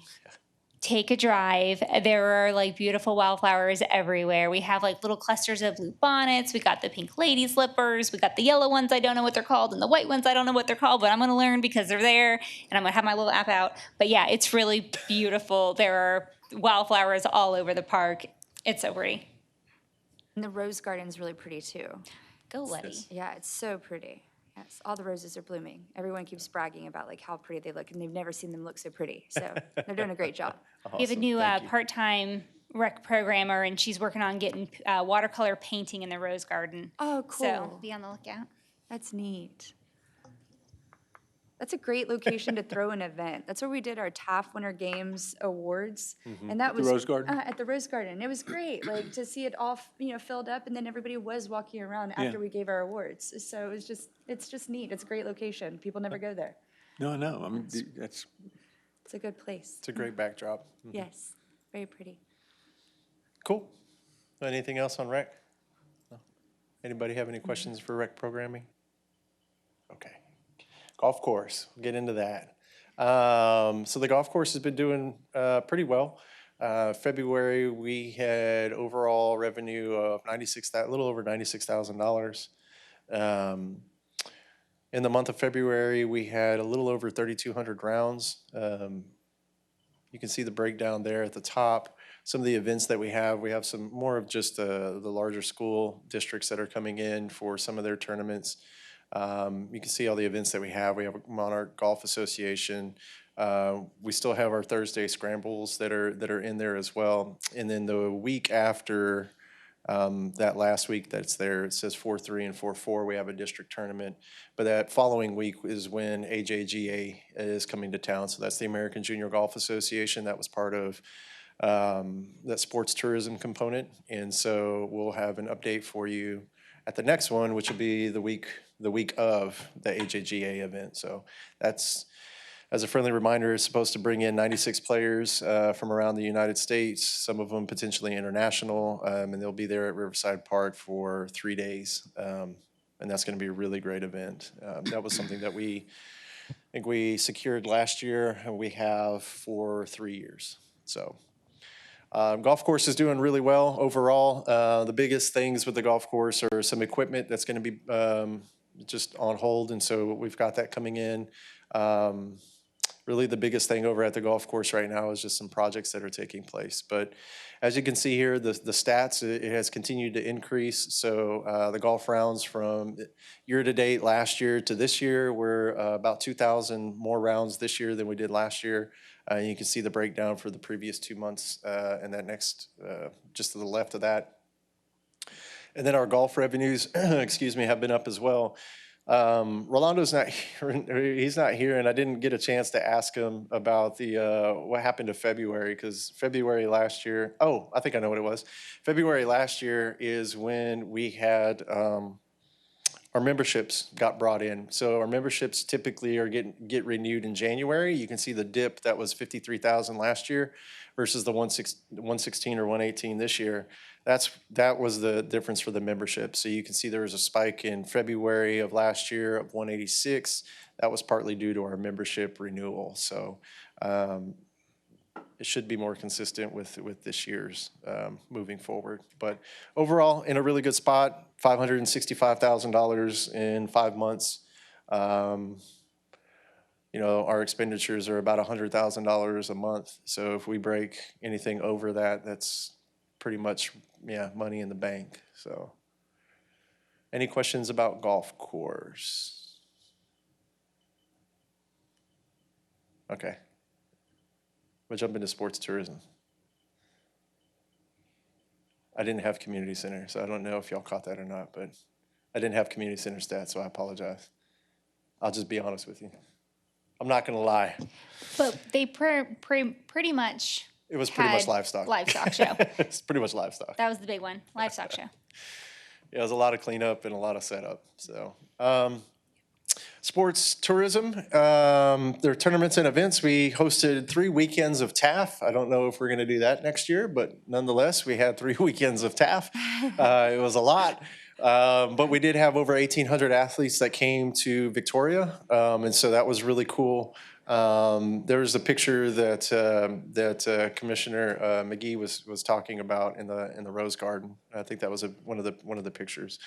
take a drive. There are like beautiful wildflowers everywhere. We have like little clusters of blue bonnets. We got the pink lady slippers. We got the yellow ones, I don't know what they're called, and the white ones, I don't know what they're called, but I'm going to learn because they're there, and I'm going to have my little app out. But yeah, it's really beautiful. There are wildflowers all over the park. It's so pretty.
And the rose garden's really pretty too.
Go, Letty.
Yeah, it's so pretty. Yes, all the roses are blooming. Everyone keeps bragging about like how pretty they look, and they've never seen them look so pretty. So they're doing a great job.
We have a new part-time rec programmer, and she's working on getting watercolor painting in the rose garden.
Oh, cool.
So be on the lookout.
That's neat. That's a great location to throw an event. That's where we did our TAF Winter Games Awards, and that
the
was
Rose Garden?
At the Rose Garden. It was great, like to see it all, filled up, and then everybody was walking around
Yeah.
after we gave our awards. So it's just neat. It's a great location. People never go there.
No, I mean, that's,
It's a good place.
It's a great backdrop.
Yes, very pretty.
Cool. Anything else on rec? No? Anybody have any questions for rec programming? Okay. Golf course, we'll get into that. So the golf course has been doing pretty well. February, we had overall revenue of a little over $96,000. In the month of February, we had a little over 3,200 rounds. You can see the breakdown there at the top. Some of the events that we have some more of just the larger school districts that are coming in for some of their tournaments. You can see all the events that we have. We have Monarch Golf Association. We still have our Thursday scrambles that are in there as well. And then the week after that last week that's there, it says 4-3 and 4-4. We have a district tournament. But that following week is when AJGA is coming to town. So that's the American Junior Golf Association. That was part of that sports tourism component. And so we'll have an update for you at the next one, which will be the week of the AJGA event. So that's, as a friendly reminder, is supposed to bring in 96 players from around the United States, some of them potentially international, and they'll be there at Riverside Park for 3 days. And that's going to be a really great event. That was something that I think we secured last year, and we have for 3 years. So golf course is doing really well overall. The biggest things with the golf course are some equipment that's going to be just on hold, and so we've got that coming in. really the biggest thing over at the golf course right now is just some projects that are taking place. But as you can see here, the stats, it has continued to increase. So the golf rounds from year-to-date last year to this year, we're about 2,000 more rounds this year than we did last year. You can see the breakdown for the previous 2 months and that next, just to the left of that. And then our golf revenues, excuse me, have been up as well. Rolando's not here, he's not here, and I didn't get a chance to ask him about what happened to February, because February last year, oh, I think I know what it was. February last year is when we had our memberships got brought in. So our memberships typically are get renewed in January. You can see the dip that was 53,000 last year versus the 116 or 118 this year. That was the difference for the membership. So you can see there was a spike in February of last year of 186. That was partly due to our membership renewal. So it should be more consistent with this year's moving forward. But overall, in a really good spot, $565,000 in 5 months. You know, our expenditures are about $100,000 a month. So if we break anything over that, that's pretty much, yeah, money in the bank. So any questions about golf course? Okay. We'll jump into sports tourism. I didn't have community center, so I don't know if y'all caught that or not, but I didn't have community center stats, so I apologize. I'll just be honest with you. I'm not gonna lie.
But they pretty much.
It was pretty much
had
livestock.
Livestock show.
It's pretty much livestock.
That was the big one. Livestock show.
Yeah, it was a lot of cleanup and a lot of setup. So, sports tourism, there are tournaments and events. We hosted 3 weekends of TAF. I don't know if we're going to do that next year, but nonetheless, we had 3 weekends of TAF. It was a lot. But we did have over 1,800 athletes that came to Victoria, and so that was really cool. There was a picture that Commissioner McGee was talking about in the Rose Garden. I think that was one of the pictures.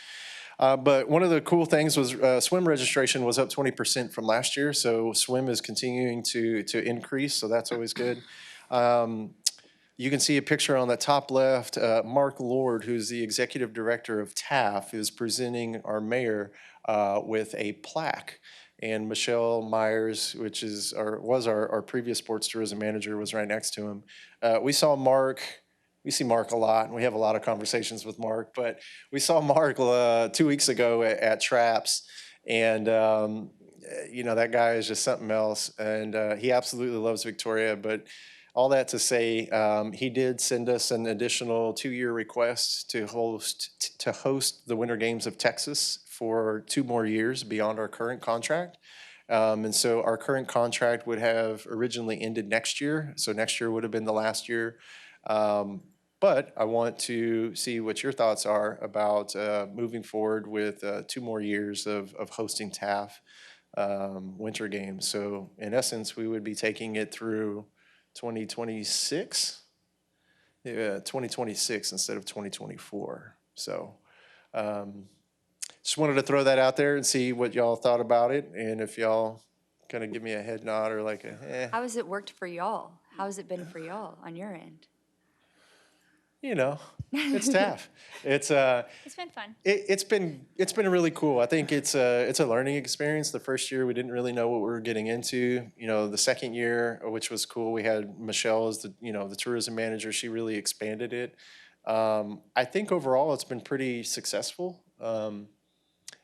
But one of the cool things was swim registration was up 20% from last year. So swim is continuing to increase. So that's always good. You can see a picture on the top left. Mark Lord, who's the executive director of TAF, is presenting our mayor with a plaque. And Michelle Myers, which was our previous sports tourism manager, was right next to him. We see Mark a lot, and we have a lot of conversations with Mark, but we saw Mark 2 weeks ago at Traps, and you know, that guy is just something else, and he absolutely loves Victoria. But all that to say, he did send us an additional 2-year request to host the Winter Games of Texas for 2 more years beyond our current contract. And so our current contract would have originally ended next year. So next year would have been the last year. But I want to see what your thoughts are about moving forward with 2 more years of hosting TAF Winter Games. So in essence, we would be taking it through 2026? Yeah, 2026 instead of 2024. So just wanted to throw that out there and see what y'all thought about it, and if y'all kind of give me a head nod or like a
How has it worked for y'all? How has it been for y'all on your end?
You know, it's tough.
It's been fun.
It's been really cool. I think it's a learning experience. The first year we didn't really know what we were getting into. You know, the second year, which was cool, we had Michelle as the tourism manager. She really expanded it. I think overall it's been pretty successful.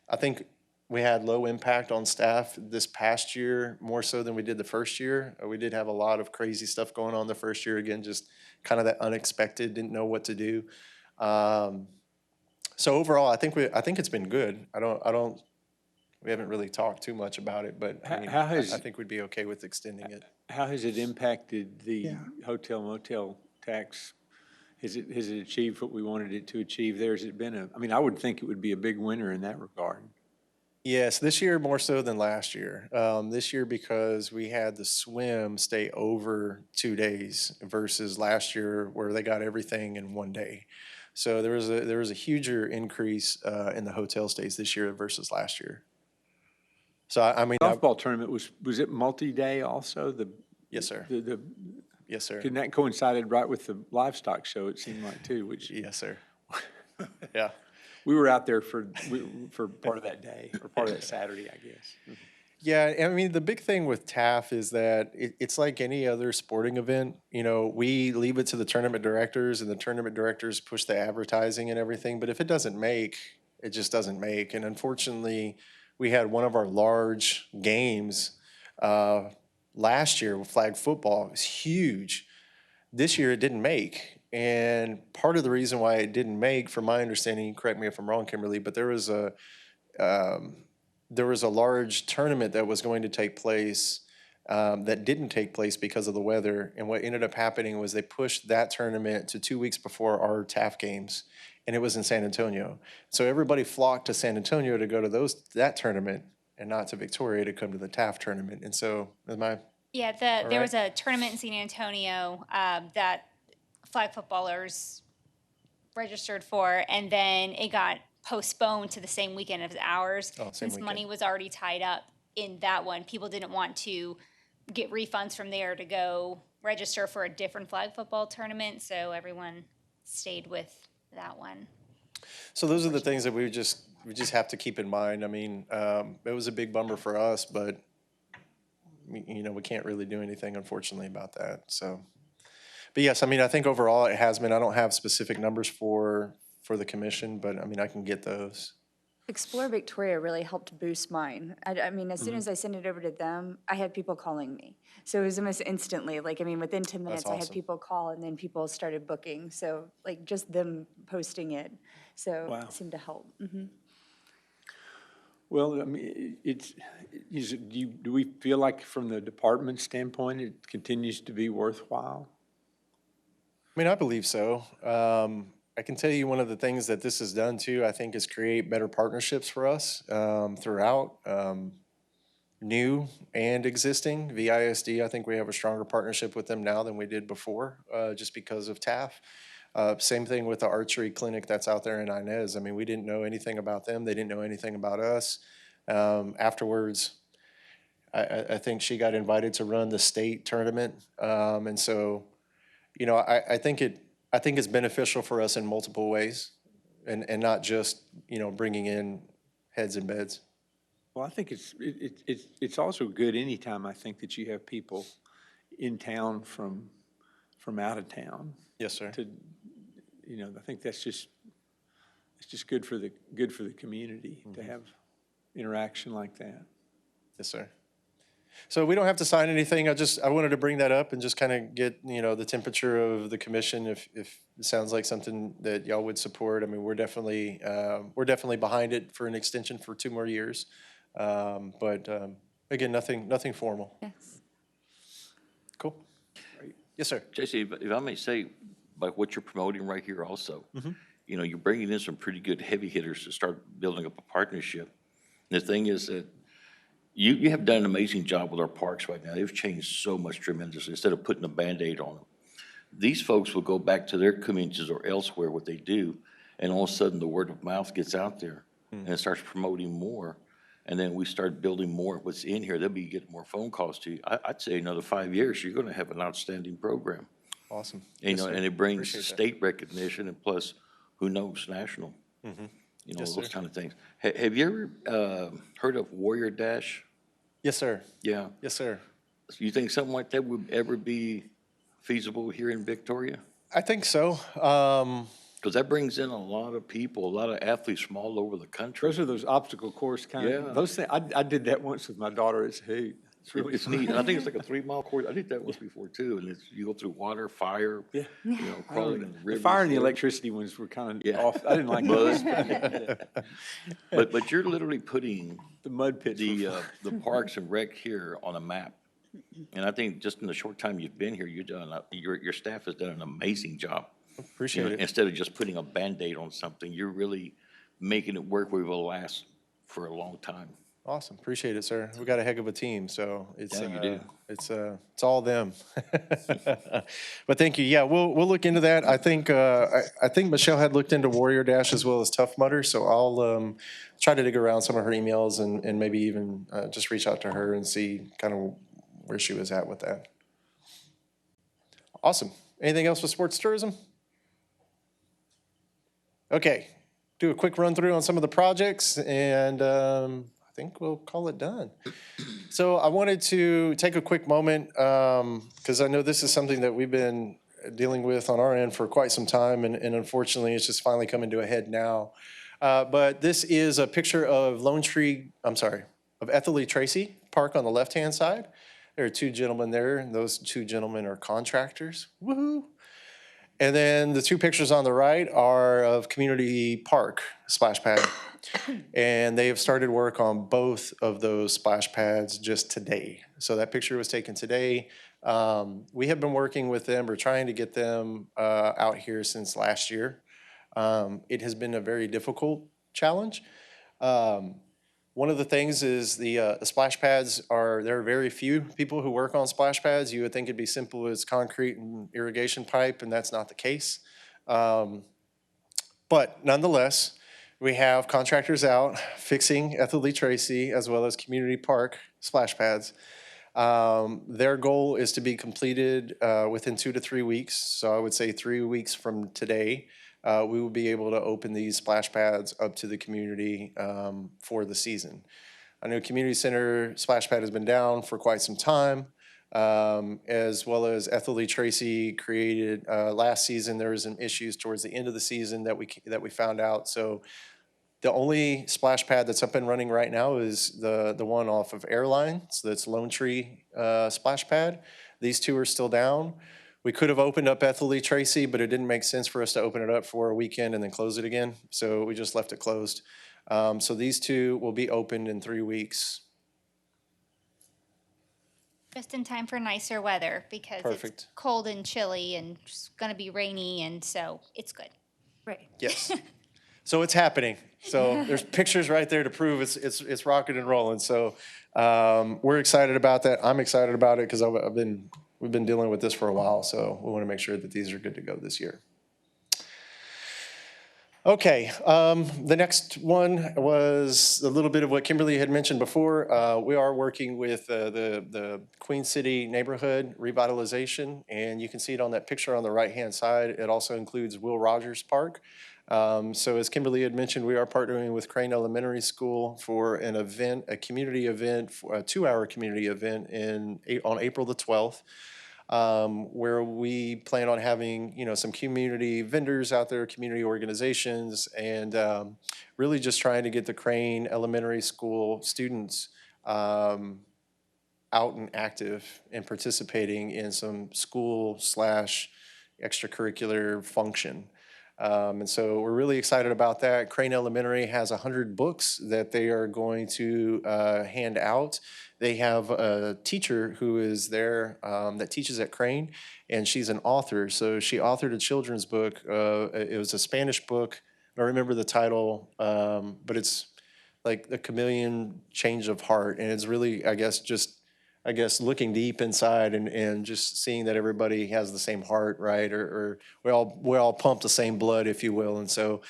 I think we had low impact on staff this past year, more so than we did the first year. We did have a lot of crazy stuff going on the first year. Again, just kind of that unexpected, didn't know what to do. So overall, I think it's been good. We haven't really talked too much about it, but I mean, I think we'd be okay with extending it.
How has it impacted the hotel motel tax? Has it achieved what we wanted it to achieve there? Has it been I mean, I would think it would be a big winner in that regard.
Yes, this year more so than last year. This year because we had the swim stay over 2 days versus last year where they got everything in 1 day. So there was a huger increase in the hotel stays this year versus last year. So I mean,
Golf ball tournament was it multi-day also?
yes, sir.
The
Yes, sir.
and that coincided right with the livestock show, it seemed like too, which
Yes, sir. Yeah.
we were out there for part of that day, or part of that Saturday, I guess.
Yeah, I mean, the big thing with TAF is that it's like any other sporting event. You know, we leave it to the tournament directors, and the tournament directors push the advertising and everything. But if it doesn't make, it just doesn't make. And unfortunately, we had one of our large games last year with flag football. It was huge. This year, it didn't make. And part of the reason why it didn't make, from my understanding, correct me if I'm wrong, Kimberly, but there was a large tournament that was going to take place that didn't take place because of the weather. And what ended up happening was they pushed that tournament to 2 weeks before our TAF games, and it was in San Antonio. So everybody flocked to San Antonio to go to that tournament and not to Victoria to come to the TAF tournament. And so,
Yeah, there was a tournament in San Antonio that flag footballers registered for, and then it got postponed to the same weekend as ours.
same
Since
weekend.
money was already tied up in that one, people didn't want to get refunds from there to go register for a different flag football tournament, so everyone stayed with that one.
So those are the things that we just have to keep in mind. I mean, it was a big bummer for us, but we can't really do anything, unfortunately, about that. So, but yes, I mean, I think overall it has been. I don't have specific numbers for the commission, but I mean, I can get those.
Explore Victoria really helped boost mine. I mean, as soon as I sent it over to them, I had people calling me. So it was almost instantly, like, I mean, within 10 minutes, I had
awesome.
people call, and then people started booking. So, like, just them posting it. So
Wow.
it seemed to help.
Well, I mean, do we feel like from the department standpoint, it continues to be worthwhile?
I mean, I believe so. I can tell you one of the things that this has done too, I think, is create better partnerships for us throughout, new and existing. VISD, I think we have a stronger partnership with them now than we did before, just because of TAF. Same thing with the archery clinic that's out there in Inez. I mean, we didn't know anything about them. They didn't know anything about us. Afterwards, I think she got invited to run the state tournament. And so, I think it's beneficial for us in multiple ways, and not just, bringing in heads and beds.
Well, I think it's also good anytime, I think, that you have people in town from out of town.
Yes, sir.
I think it's just good for the community to have interaction like that.
Yes, sir. So we don't have to sign anything. I wanted to bring that up and just kind of get, the temperature of the commission if it sounds like something that y'all would support. I mean, we're definitely behind it for an extension for 2 more years. But again, nothing formal.
Yes.
Cool. Yes, sir.
JC, if I may say, like what you're promoting right here also, you're bringing in some pretty good heavy hitters to start building up a partnership. And the thing is that you have done an amazing job with our parks right now. They've changed so much tremendously instead of putting a Band-Aid on them. These folks will go back to their communities or elsewhere what they do, and all of a sudden the word of mouth gets out there and it starts promoting more. And then we start building more of what's in here. They'll be getting more phone calls to you. I'd say another 5 years, you're going to have an outstanding program.
Awesome.
And,
Yes, sir.
and it brings
Appreciate that.
state recognition and plus, who knows, national.
Yes,
Those
sir.
kind of things. Have you ever heard of Warrior Dash?
Yes, sir.
Yeah.
Yes, sir.
You think something like that would ever be feasible here in Victoria?
I think so.
Because that brings in a lot of people, a lot of athletes from all over the country.
Those are those obstacle course kind
Yeah.
of, those things, I did that once with my daughter at Hoot. It's really
It's
fun.
neat. I think it's like a 3-mile course. I did that once before too. And you go through water, fire,
Yeah.
crawling in the
The
rivers.
fire and the electricity ones were kind of
Yeah.
off. I didn't like
Mud.
those.
But you're literally putting
The mud pits. were fun.
the parks and rec here on a map. And I think just in the short time you've been here, your staff has done an amazing job.
Appreciate it.
Instead of just putting a Band-Aid on something, you're really making it work where it will last for a long time.
Awesome. Appreciate it, sir. We got a heck of a team, so it's,
Yeah, you do.
it's all them. But thank you. Yeah, we'll look into that. I think, I think Michelle had looked into Warrior Dash as well as Tough Mudder, so I'll, try to dig around some of her emails and maybe even, just reach out to her and see kind of where she was at with that. Awesome. Anything else with sports tourism? Okay, do a quick run through on some of the projects and, I think we'll call it done. So I wanted to take a quick moment, because I know this is something that we've been dealing with on our end for quite some time, and unfortunately, it's just finally coming to a head now. But this is a picture of of Ethel Lee Tracy Park on the left-hand side. There are two gentlemen there, and those two gentlemen are contractors. Woohoo! And then the two pictures on the right are of Community Park splash pad. And they have started work on both of those splash pads just today. So that picture was taken today. We have been working with them or trying to get them out here since last year. It has been a very difficult challenge. One of the things is the splash pads there are very few people who work on splash pads. You would think it'd be simple as concrete and irrigation pipe, and that's not the case. But nonetheless, we have contractors out fixing Ethel Lee Tracy as well as Community Park splash pads. Their goal is to be completed within 2 to 3 weeks. So I would say 3 weeks from today, we will be able to open these splash pads up to the community for the season. I know Community Center splash pad has been down for quite some time, as well as Ethel Lee Tracy created last season. There was some issues towards the end of the season that we found out. So the only splash pad that's up and running right now is the one off of Airline. So that's Lone Tree splash pad. These two are still down. We could have opened up Ethel Lee Tracy, but it didn't make sense for us to open it up for a weekend and then close it again. So we just left it closed. So these two will be opened in 3 weeks.
Just in time for nicer weather because it's
Perfect.
cold and chilly and it's going to be rainy, and so it's good.
Right.
Yes. So it's happening. So there's pictures right there to prove it's rocking and rolling. So we're excited about that. I'm excited about it because we've been dealing with this for a while. So we want to make sure that these are good to go this year. Okay, the next one was a little bit of what Kimberly had mentioned before. We are working with the Queen City neighborhood revitalization, and you can see it on that picture on the right-hand side. It also includes Will Rogers Park. So as Kimberly had mentioned, we are partnering with Crane Elementary School for an event, a community event, a 2-hour community event on April the 12th. Where we plan on having, some community vendors out there, community organizations, and really just trying to get the Crane Elementary School students out and active and participating in some school/extracurricular function. And so we're really excited about that. Crane Elementary has 100 books that they are going to hand out. They have a teacher who is there that teaches at Crane, and she's an author. So she authored a children's book. It was a Spanish book. I don't remember the title, but it's like The Chameleon Change of Heart. And it's really, I guess, looking deep inside and just seeing that everybody has the same heart, right? Or we all pump the same blood, if you will. And so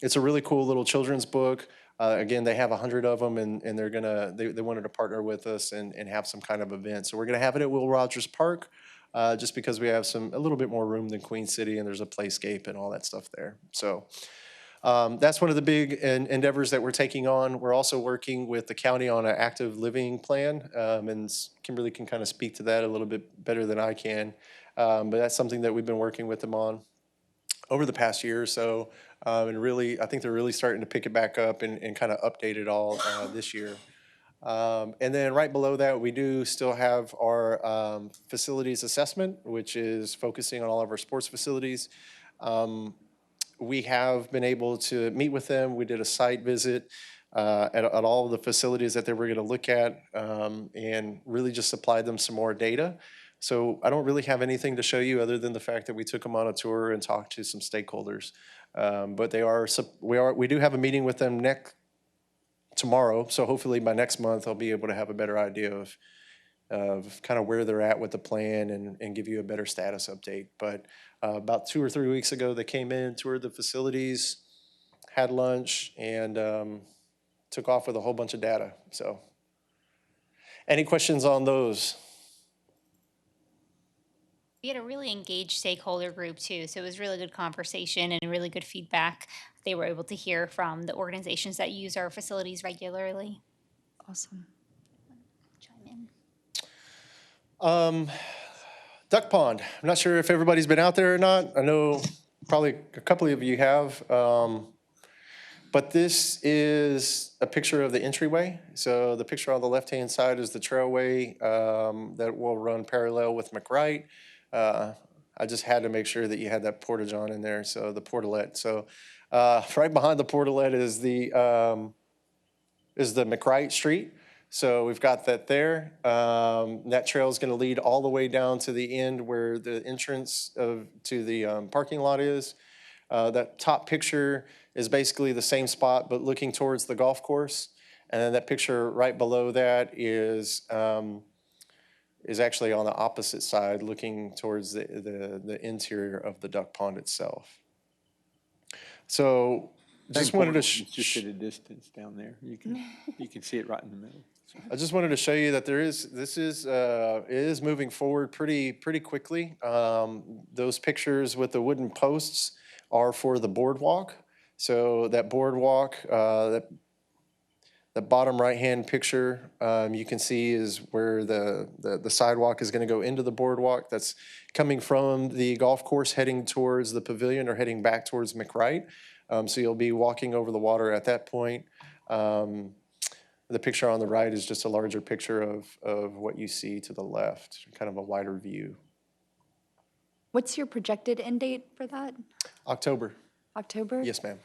it's a really cool little children's book. Again, they have 100 of them, and they wanted to partner with us and have some kind of event. So we're gonna have it at Will Rogers Park, just because we have a little bit more room than Queen City, and there's a playscape and all that stuff there. So that's one of the big endeavors that we're taking on. We're also working with the county on an active living plan, and Kimberly can kind of speak to that a little bit better than I can. But that's something that we've been working with them on over the past year or so. And really, I think they're really starting to pick it back up and kind of update it all this year. And then right below that, we do still have our facilities assessment, which is focusing on all of our sports facilities. We have been able to meet with them. We did a site visit at all of the facilities that they were going to look at, and really just supplied them some more data. So I don't really have anything to show you other than the fact that we took them on a tour and talked to some stakeholders. But we do have a meeting with them tomorrow, so hopefully by next month, I'll be able to have a better idea of kind of where they're at with the plan and give you a better status update. But about 2 or 3 weeks ago, they came in, toured the facilities, had lunch, and took off with a whole bunch of data. So any questions on those?
We had a really engaged stakeholder group too, so it was really good conversation and really good feedback they were able to hear from the organizations that use our facilities regularly.
Awesome.
Chime in.
Duck Pond. I'm not sure if everybody's been out there or not. I know probably a couple of you have. But this is a picture of the entryway. So the picture on the left-hand side is the trailway that will run parallel with McWright. I just had to make sure that you had that porta-john in there, so the portalet. So right behind the portalet is the McWright Street. So we've got that there. That trail is going to lead all the way down to the end where the entrance to the parking lot is. That top picture is basically the same spot, but looking towards the golf course. And then that picture right below that is actually on the opposite side, looking towards the interior of the duck pond itself. So just wanted to
It's just at a distance down there. You can see it right in the middle.
I just wanted to show you that it is moving forward pretty quickly. Those pictures with the wooden posts are for the boardwalk. So that boardwalk, the bottom right-hand picture, you can see is where the sidewalk is going to go into the boardwalk. That's coming from the golf course heading towards the pavilion or heading back towards McWright. So you'll be walking over the water at that point. The picture on the right is just a larger picture of what you see to the left, kind of a wider view.
What's your projected end date for that?
October.
October?
Yes, ma'am.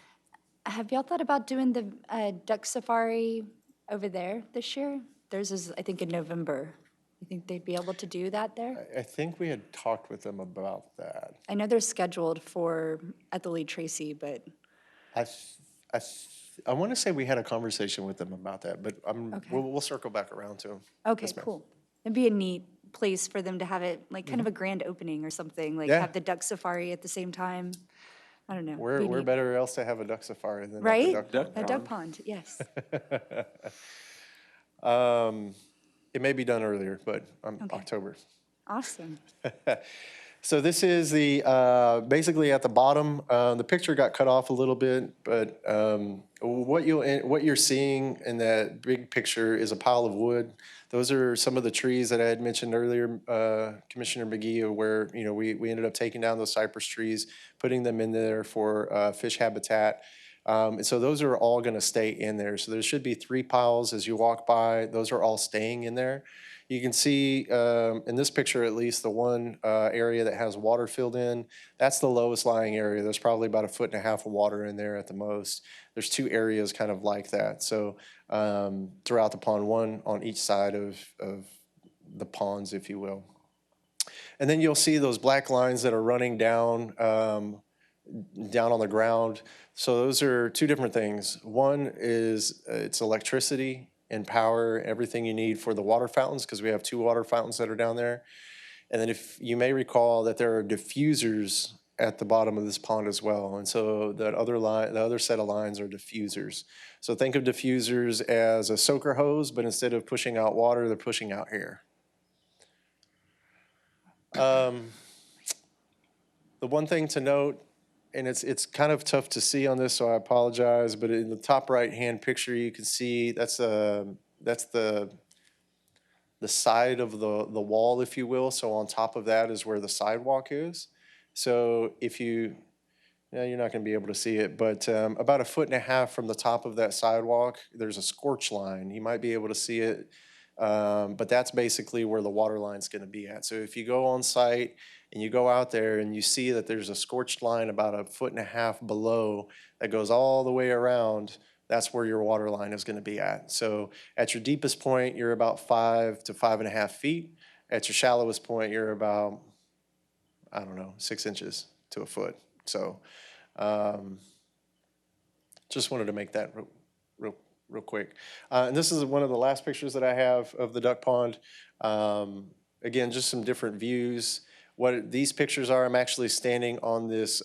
Have y'all thought about doing the duck safari over there this year? Theirs is, I think, in November. You think they'd be able to do that there?
I think we had talked with them about that.
I know they're scheduled for at the Lee Tracy, but
I want to say we had a conversation with them about that, but
Okay.
we'll circle back around to them.
okay,
Yes, ma'am.
cool. It'd be a neat place for them to have it, like kind of a grand opening or something, like
Yeah.
have the duck safari at the same time. I don't know.
Where
be neat.
better else to have a duck safari than at the
Right?
duck
A duck pond, yes.
It may be done earlier, but
Okay.
October.
Awesome.
So this is basically at the bottom. The picture got cut off a little bit, but what you're seeing in that big picture is a pile of wood. Those are some of the trees that I had mentioned earlier, Commissioner McGee, where we ended up taking down those cypress trees, putting them in there for fish habitat. And so those are all going to stay in there. So there should be 3 piles as you walk by. Those are all staying in there. You can see in this picture, at least, the one area that has water filled in, that's the lowest lying area. There's probably about 1.5 feet of water in there at the most. There's 2 areas kind of like that. So throughout the pond, one on each side of the ponds, if you will. And then you'll see those black lines that are running down on the ground. So those are 2 different things. One is it's electricity and power, everything you need for the water fountains, because we have 2 water fountains that are down there. And then if you may recall that there are diffusers at the bottom of this pond as well. And so that the other set of lines are diffusers. So think of diffusers as a soaker hose, but instead of pushing out water, they're pushing out air. The one thing to note, and it's kind of tough to see on this, so I apologize, but in the top right-hand picture, you can see that's the side of the wall, if you will. So on top of that is where the sidewalk is. So if you're not going to be able to see it, but about 1.5 feet from the top of that sidewalk, there's a scorch line. You might be able to see it, but that's basically where the water line's going to be at. So if you go on site and you go out there and you see that there's a scorched line about 1.5 feet below that goes all the way around, that's where your water line is going to be at. So at your deepest point, you're about 5 to 5.5 feet. At your shallowest point, you're about, 6 inches to 1 foot. So just wanted to make that real real quick. And this is one of the last pictures that I have of the duck pond. Again, just some different views. What these pictures are, I'm actually standing on this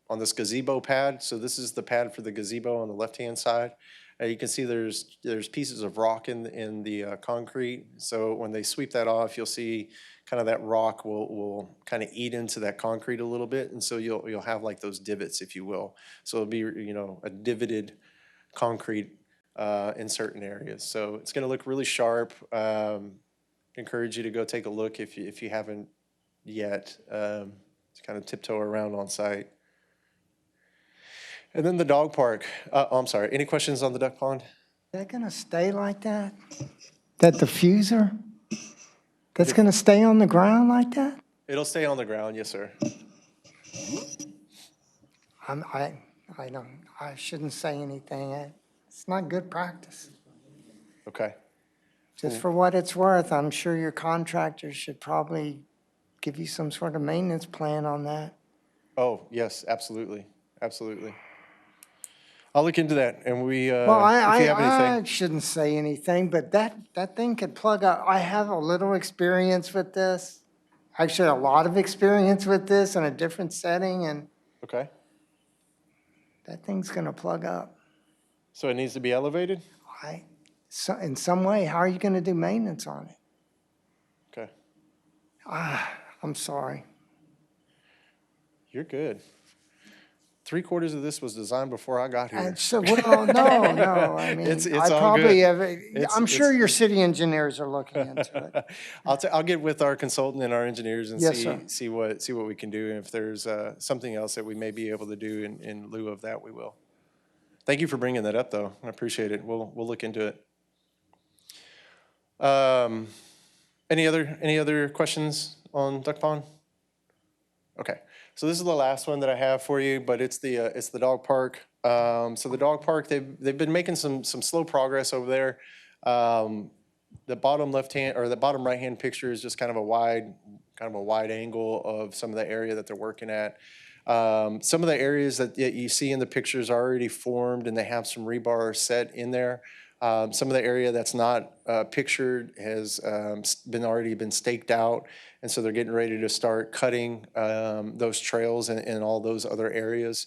gazebo pad. So this is the pad for the gazebo on the left-hand side. You can see there's pieces of rock in the concrete. So when they sweep that off, you'll see kind of that rock will kind of eat into that concrete a little bit. And so you'll have like those divots, if you will. So it'll be, you know, a divoted concrete in certain areas. So it's going to look really sharp. Encourage you to go take a look if you haven't yet. To kind of tiptoe around on site. And then the dog park. I'm sorry. Any questions on the duck pond?
Is that gonna stay like that? That diffuser? That's gonna stay on the ground like that?
It'll stay on the ground, yes, sir.
I shouldn't say anything. It's not good practice.
Okay.
Just for what it's worth, I'm sure your contractors should probably give you some sort of maintenance plan on that.
Oh, yes, absolutely, absolutely. I'll look into that, and we, if you
Well,
have
I
anything.
shouldn't say anything, but that thing could plug up. I have a little experience with this. Actually, a lot of experience with this in a different setting, and
Okay.
that thing's gonna plug up.
So it needs to be elevated?
In some way, how are you gonna do maintenance on it?
Okay.
I'm sorry.
You're good. 3/4 of this was designed before I got here.
So, well, no, I mean,
It's
I
all
probably
good.
have,
It's-
I'm sure
it's-
your city engineers are looking into it.
I'll get with our consultant and our engineers and
Yes, sir.
see what we can do. And if there's something else that we may be able to do in lieu of that, we will. Thank you for bringing that up, though. I appreciate it. We'll look into it. Any other questions on Duck Pond? Okay, so this is the last one that I have for you, but it's the dog park. So the dog park, they've been making some slow progress over there. The bottom left-hand or the bottom right-hand picture is just kind of a wide angle of some of the area that they're working at. Some of the areas that you see in the pictures are already formed and they have some rebar set in there. Some of the area that's not pictured has already been staked out, and so they're getting ready to start cutting those trails in all those other areas.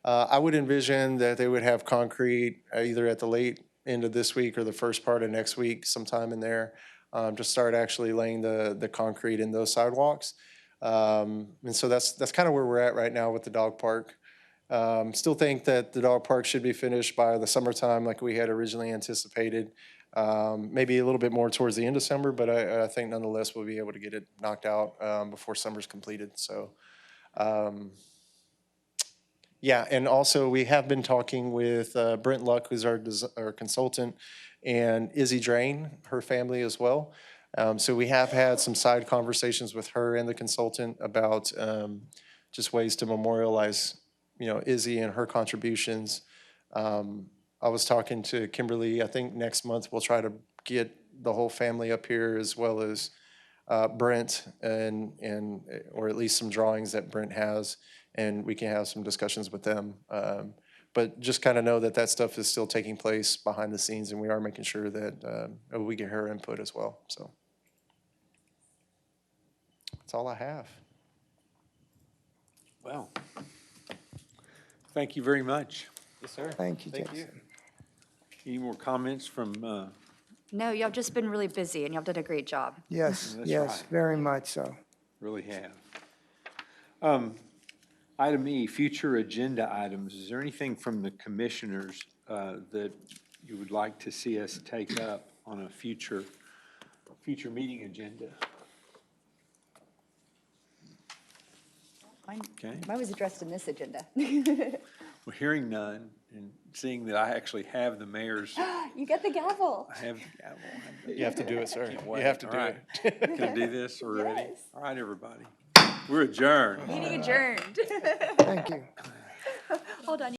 I would envision that they would have concrete either at the late end of this week or the first part of next week, sometime in there, to start actually laying the concrete in those sidewalks. And so that's kind of where we're at right now with the dog park. Still think that the dog park should be finished by the summertime like we had originally anticipated. Maybe a little bit more towards the end of summer, but I think nonetheless we'll be able to get it knocked out before summer's completed. So, yeah, and also we have been talking with Brent Luck, who's our consultant, and Izzy Drain, her family as well. So we have had some side conversations with her and the consultant about just ways to memorialize Izzy and her contributions. I was talking to Kimberly, I think next month we'll try to get the whole family up here as well as Brent or at least some drawings that Brent has, and we can have some discussions with them. But just kind of know that stuff is still taking place behind the scenes, and we are making sure that we get her input as well. So that's all I have.
Well, thank you very much.
Yes, sir.
Thank you,
Thank you.
Jason.
Any more comments from,
No, y'all just been really busy and y'all did a great job.
Yes,
That's
yes,
right.
very much so.
really have? Item E, future agenda items. Is there anything from the commissioners that you would like to see us take up on a future meeting agenda? Okay.
Mine was addressed in this agenda.
Well, hearing none and seeing that I actually have the mayor's,
You get the gavel.
I have the gavel.
You have to do it, sir. You
Wait,
have to
all
do
right.
it.
Can I do this already?
Yes.
All right, everybody. We're adjourned.
Meeting adjourned.
Thank you.
Hold on.